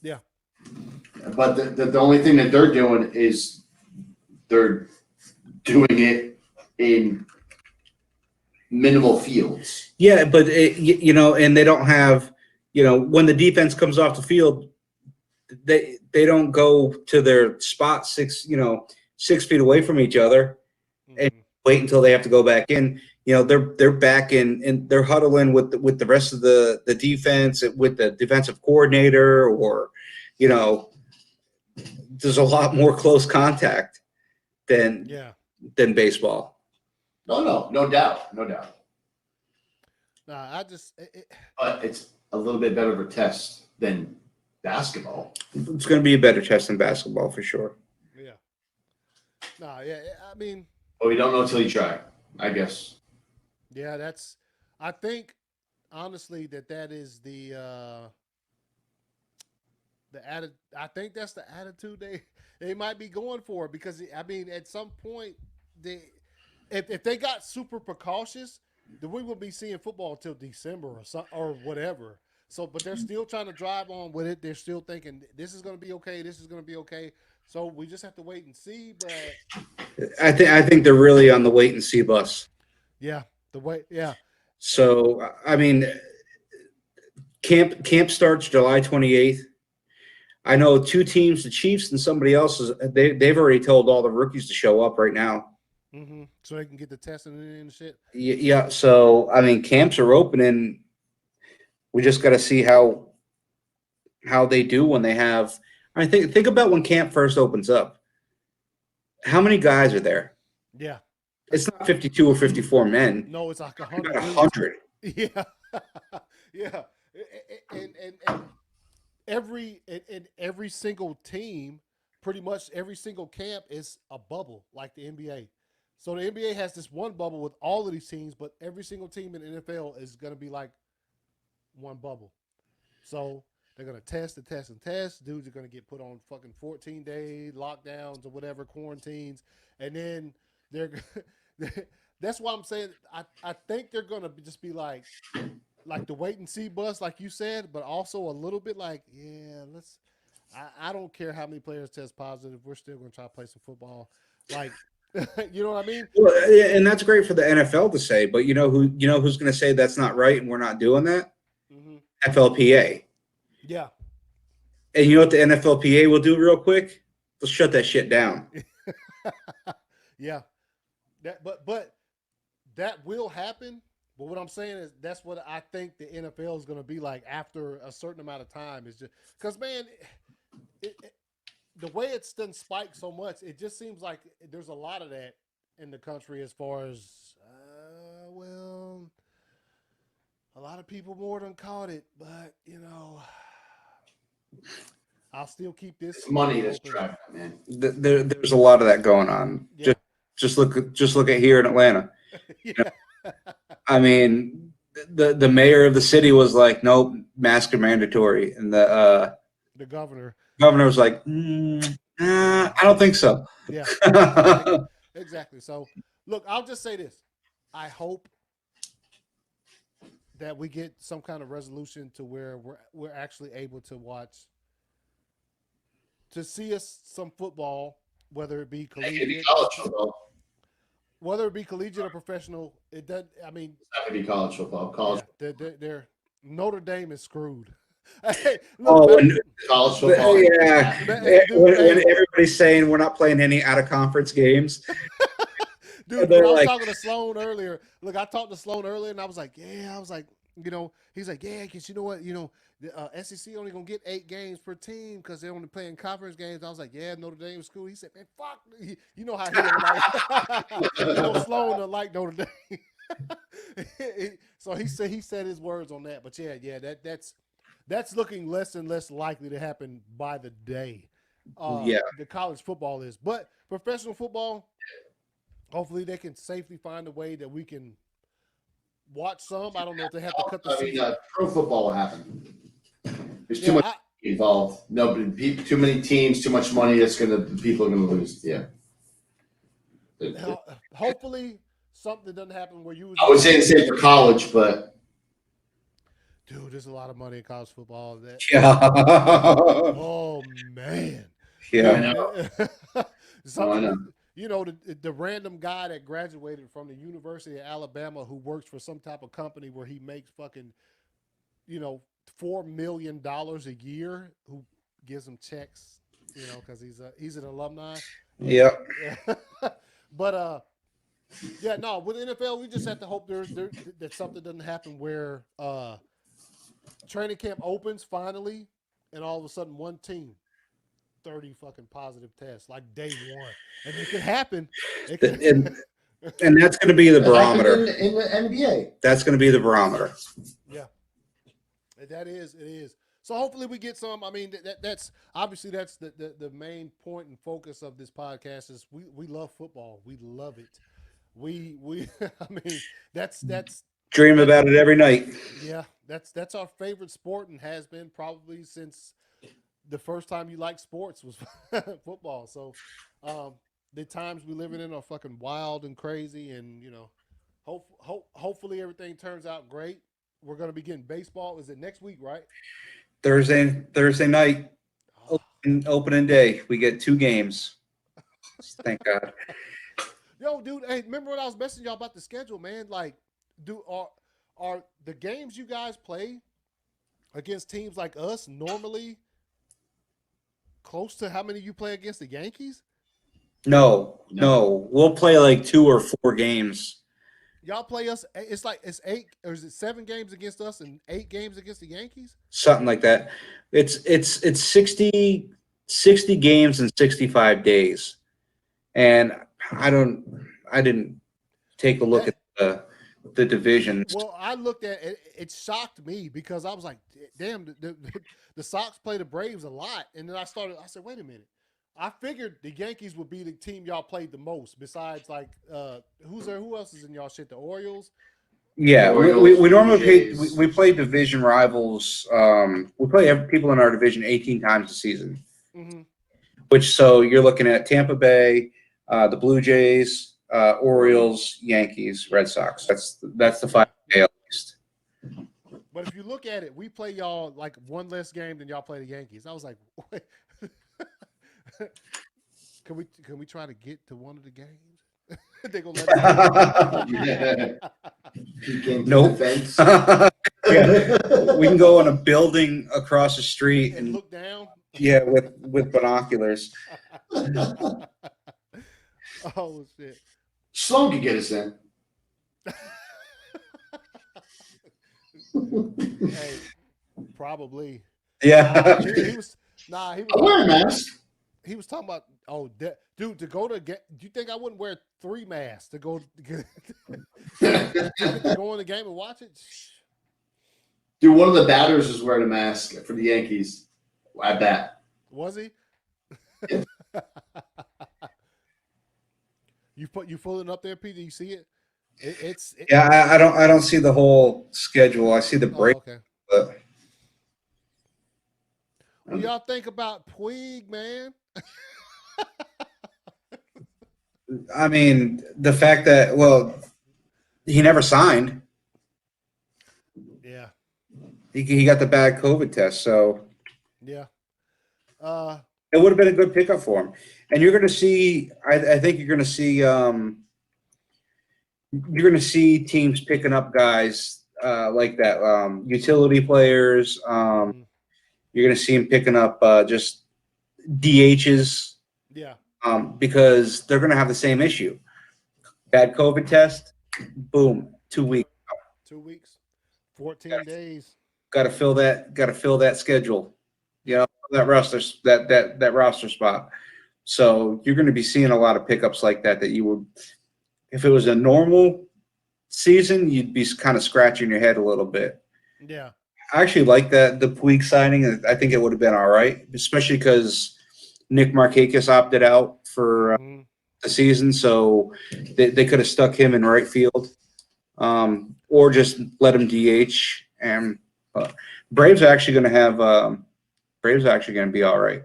Yeah. But the only thing that they're doing is they're doing it in minimal fields. Yeah, but and they don't have, when the defense comes off the field, they don't go to their spot 6 feet away from each other and wait until they have to go back in. They're back in and they're huddling with the rest of the defense, with the defensive coordinator, or there's a lot more close contact than baseball. No doubt. Nah, But it's a little bit better of a test than basketball. It's going to be a better test than basketball for sure. Yeah. Nah, yeah. I mean, But we don't know until you try, I guess. Yeah, I think honestly that is the attitude. I think that's the attitude they might be going for, because I mean at some point if they got super precautious, then we would be seeing football until December or whatever. So, but they're still trying to drive on with it. They're still thinking this is going to be okay. This is going to be okay. So we just have to wait and see. But I think they're really on the wait and see bus. Yeah, yeah. So I mean, camp starts July 28th. I know 2 teams, the Chiefs and somebody else, they've already told all the rookies to show up right now. Mm-hmm. So they can get the testing and shit. Yeah. So I mean, camps are opening. We just got to see how they do when they have. I mean, think about when camp first opens up. How many guys are there? Yeah. It's not 52 or 54 men. No, it's like 100 About dudes. 100. Yeah. Yeah. And every single team, pretty much every single camp is a bubble like the NBA. So the NBA has this one bubble with all of these teams, but every single team in the NFL is going to be like one bubble. So they're going to test and test and test. Dudes are going to get put on fucking 14-day lockdowns or whatever, quarantines. And then they're that's why I'm saying I think they're going to just be like the wait and see bus, like you said, but also a little bit like, yeah, let's. I don't care how many players test positive. We're still going to try to play some football. Like, you know what I mean? Well, and that's great for the NFL to say, but you know who's going to say that's not right and we're not doing that? Mm-hmm. FLPA. Yeah. And you know what the NFLPA will do real quick? They'll shut that shit down. Yeah. But that will happen. But what I'm saying is that's what I think the NFL is going to be like after a certain amount of time. Is just because, man, the way it's done spike so much, it just seems like there's a lot of that in the country as far as, well, a lot of people more than caught it, but, you know, I'll still keep this. It's money that's driving it, man. There's a lot of that going on. Yeah. Just look at here in Atlanta. Yeah. You know, I mean, the mayor of the city was like, nope, masks are mandatory, and the governor was like, I don't think so. Yeah. Exactly. So, look, I'll just say this. I hope that we get some kind of resolution to where we're actually able to see us some football, whether it be collegiate, college football. whether it be collegiate or professional. It doesn't. I mean, It's not gonna be college football. College. Yeah, they're Notre Dame is screwed. Hey, look, college football. Yeah. When everybody's saying we're not playing any out of conference games. Dude, I was talking to Sloan earlier. Look, I talked to Sloan earlier, and I was like, he's like, yeah, because you know what, the SEC only gonna get 8 games per team because they're only playing conference games. I was like, yeah, Notre Dame was cool. He said, man, fuck, you know how he don't like, Sloan don't like Notre Dame. So he said his words on that. But yeah, that's looking less and less likely to happen by the day. The college football is, but professional football, hopefully they can safely find a way that we can watch some. I don't know if they have to cut the season. Pro football will happen. There's too much involved. Nobody, too many teams, too much money. People are gonna lose. Yeah. Hopefully something doesn't happen where you. I would say the same for college, but dude, there's a lot of money in college football. Yeah. Oh man. Yeah. I know. The random guy that graduated from the University of Alabama who works for some type of company where he makes fucking, $4 million a year, who gives him checks, because he's an alumni. Yep. But with the NFL, we just have to hope that something doesn't happen where training camp opens finally, and all of a sudden one team 30 fucking positive tests like day one, and it could happen. And that's going to be the barometer in the NBA. That's going to be the barometer. Yeah, it is. So hopefully we get some. I mean, that's obviously that's the main point and focus of this podcast is we love football. We love it. We I mean that's dream about it every night. Yeah, that's our favorite sport and has been probably since the first time you liked sports was football. So the times we living in are fucking wild and crazy, and hopefully everything turns out great. We're gonna be getting baseball. Is it next week, right? Thursday night, opening day. We get 2 games. Thank God. Yo, dude, hey, remember when I was messaging y'all about the schedule, man? Like, are the games you guys play against teams like us normally close to how many you play against the Yankees? No. We'll play like 2 or 4 games. Y'all play us. It's 8, or is it 7 games against us and 8 games against the Yankees? Something like that. It's 60 60 games in 65 days. And I didn't take a look at the divisions. Well, I looked at it. It shocked me because I was like, "Damn, the Sox play the Braves a lot." And then I said, "Wait a minute." I figured the Yankees would be the team y'all played the most. Besides, like, who's there? Who else is in y'all shit? The Orioles. Yeah, Orioles, we normally Blue we play division rivals. We play people in our division 18 times a season, Mm-hmm. which so you're looking at Tampa Bay, the Blue Jays, Orioles, Yankees, Red Sox. That's the 5 at least. But if you look at it, we play y'all like one less game than y'all play the Yankees. I was like, wait. Can we try to get to one of the games? They gonna let us Peek into Nope. the fence. Yeah, we can go on a building across the street and and look down. yeah, with binoculars. Oh shit. Sloan could get us in. Hey, probably. Yeah. He was. Nah, he I was. wear a mask. He was talking about. Oh, dude, to go to get. Do you think I wouldn't wear 3 masks to go to go in the game and watch it? Dude, one of the batters is wearing a mask for the Yankees. I bet. Was he? Yeah. You pulling up there, Pete? Do you see it? Yeah, I don't see the whole schedule. I see the break. Oh, okay. But What y'all think about Puig, man? I mean, the fact that he never signed. Yeah. He got the bad COVID test, so Yeah. it would have been a good pickup for him. And you're going to see. I think you're going to see. You're going to see teams picking up guys like that, utility players. You're going to see him picking up just DHs. Yeah. Because they're going to have the same issue. Bad COVID test, boom, 2 weeks. 2 weeks, 14 days. Got to fill that. Got to fill that schedule. You know, that roster spot. So you're going to be seeing a lot of pickups like that. That you would, if it was a normal season, you'd be kind of scratching your head a little bit. Yeah. I actually like the Puig signing. I think it would have been all right, especially because Nick Markakis opted out for the season, so they could have stuck him in right field, or just let him DH. And Braves are actually going to have Braves are actually going to be all right.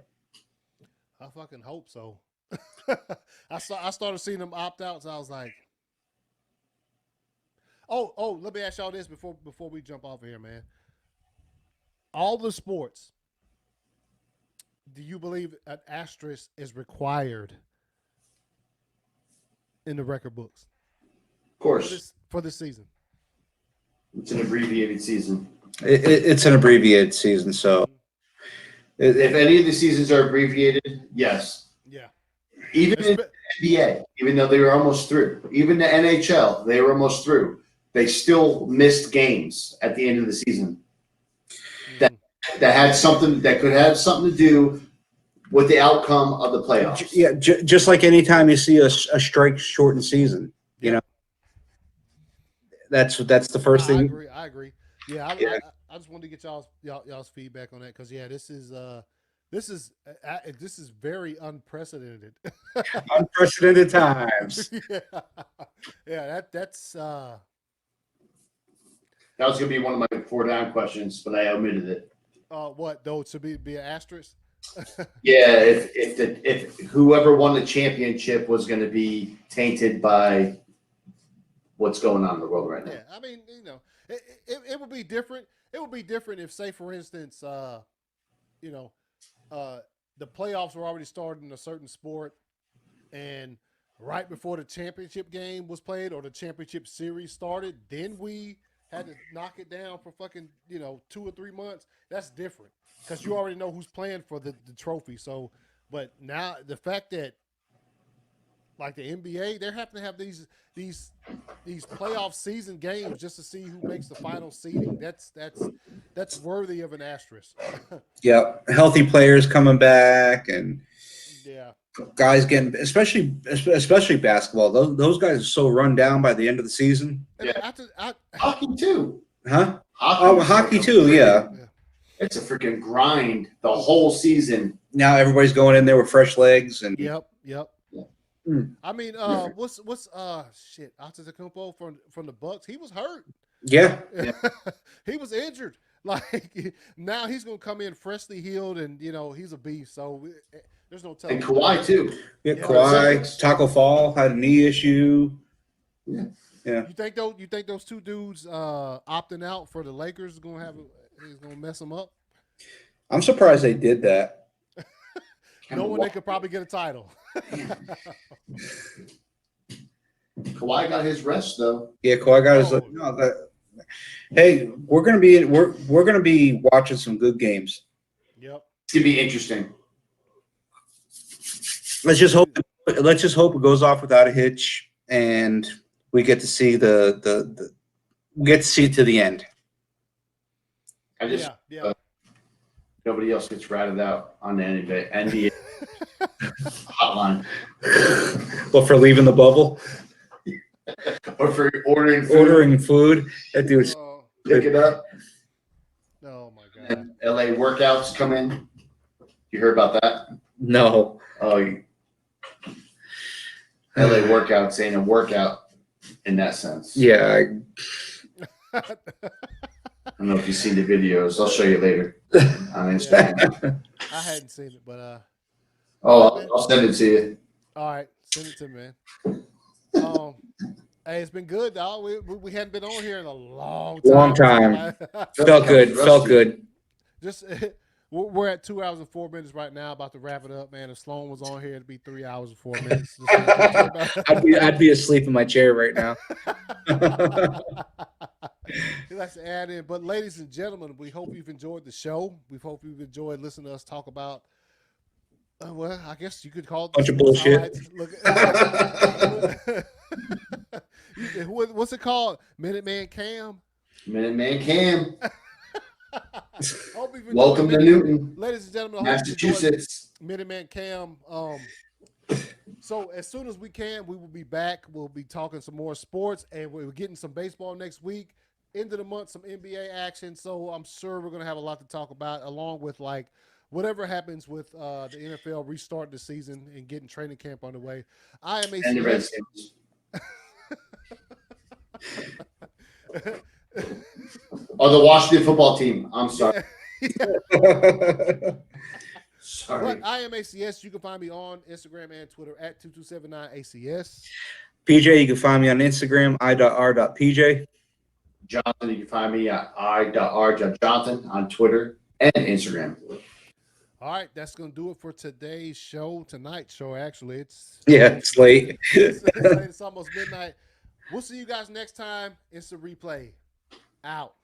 I fucking hope so. I started seeing them opt out, so I was like, oh, let me ask y'all this before we jump off of here, man. All the sports, do you believe an asterisk is required in the record books? Of course. For this season. It's an abbreviated season. It's an abbreviated season, so If any of the seasons are abbreviated, yes. Yeah. Even in the NBA, even though they were almost through, even the NHL, they were almost through. They still missed games at the end of the season. That had something that could have something to do with the outcome of the playoffs. Yeah, just like anytime you see a strike shortened season, you know, that's the first thing. I agree. Yeah, I just wanted to get y'all's feedback on that because this is very unprecedented. Unprecedented times. That's. That was going to be one of my 4 down questions, but I omitted it. What though? To be an asterisk? Yeah, if whoever won the championship was going to be tainted by what's going on in the world right now. Yeah, I mean, it would be different. It would be different if, say, for instance, the playoffs were already started in a certain sport, and right before the championship game was played or the championship series started, then we had to knock it down for fucking 2 or 3 months. That's different because you already know who's playing for the trophy. So, but now the fact that like the NBA, they're having to have these playoff season games just to see who makes the final seeding. That's worthy of an asterisk. Yep. Healthy players coming back and Yeah. guys getting, especially basketball. Those guys are so run down by the end of the season. And Yeah. Hockey too. Huh? Hockey's Hockey like too. Yeah. It's a freaking grind the whole season. Now everybody's going in there with fresh legs and. Yep. Mm. I mean, what's shit? Antetokounmpo from the Bucks. He was hurt. Yeah. He was injured. Like now he's gonna come in freshly healed, and he's a beast. So there's no telling. And Kawhi too. Yeah, Kawhi, Taco Fall had a knee issue. Yeah. You think those two dudes opting out for the Lakers is gonna mess them up? I'm surprised they did that. Knowing they could probably get a title. Kawhi got his rest though. Yeah, Kawhi got his. Hey, we're gonna be watching some good games. Yep. It's gonna be interesting. Let's just hope it goes off without a hitch, and we get to see we get to see it to the end. I just nobody else gets ratted out on the NBA hotline. Well, for leaving the bubble or for ordering food. That dude's pick it up. Oh my god. And LA workouts come in. You heard about that? No. Oh, LA workouts ain't a workout in that sense. Yeah. I don't know if you've seen the videos. I'll show you later on Instagram. I hadn't seen it, but I'll send it to you. all right, send it to me, man. Hey, it's been good, dog. We hadn't been on here in a long time. Felt good. Just we're at 2 hours and 4 minutes right now. About to wrap it up, man. If Sloan was on here, it'd be 3 hours and 4 minutes. I'd be asleep in my chair right now. He likes to add in. But ladies and gentlemen, we hope you've enjoyed the show. We hope you've enjoyed listening to us talk about well, I guess you could call it bunch of bullshit. What's it called? Minuteman Cam. Minuteman Cam. Welcome to Newton, ladies and gentlemen. Massachusetts. Minuteman Cam. So as soon as we can, we will be back. We'll be talking some more sports, and we're getting some baseball next week. End of the month, some NBA action. So I'm sure we're going to have a lot to talk about, along with like whatever happens with the NFL restarting the season and getting training camp underway. I am and the Redskins. The Washington football team. I'm sorry. Sorry. But I am ACS. You can find me on Instagram and Twitter at 2279ACS. PJ, you can find me on Instagram, i.r.pj. Jonathan, you can find me at i.r.jonathan on Twitter and Instagram. All right, that's going to do it for today's show. Tonight's show, actually. It's late. It's almost midnight. We'll see you guys next time. It's a replay. Out.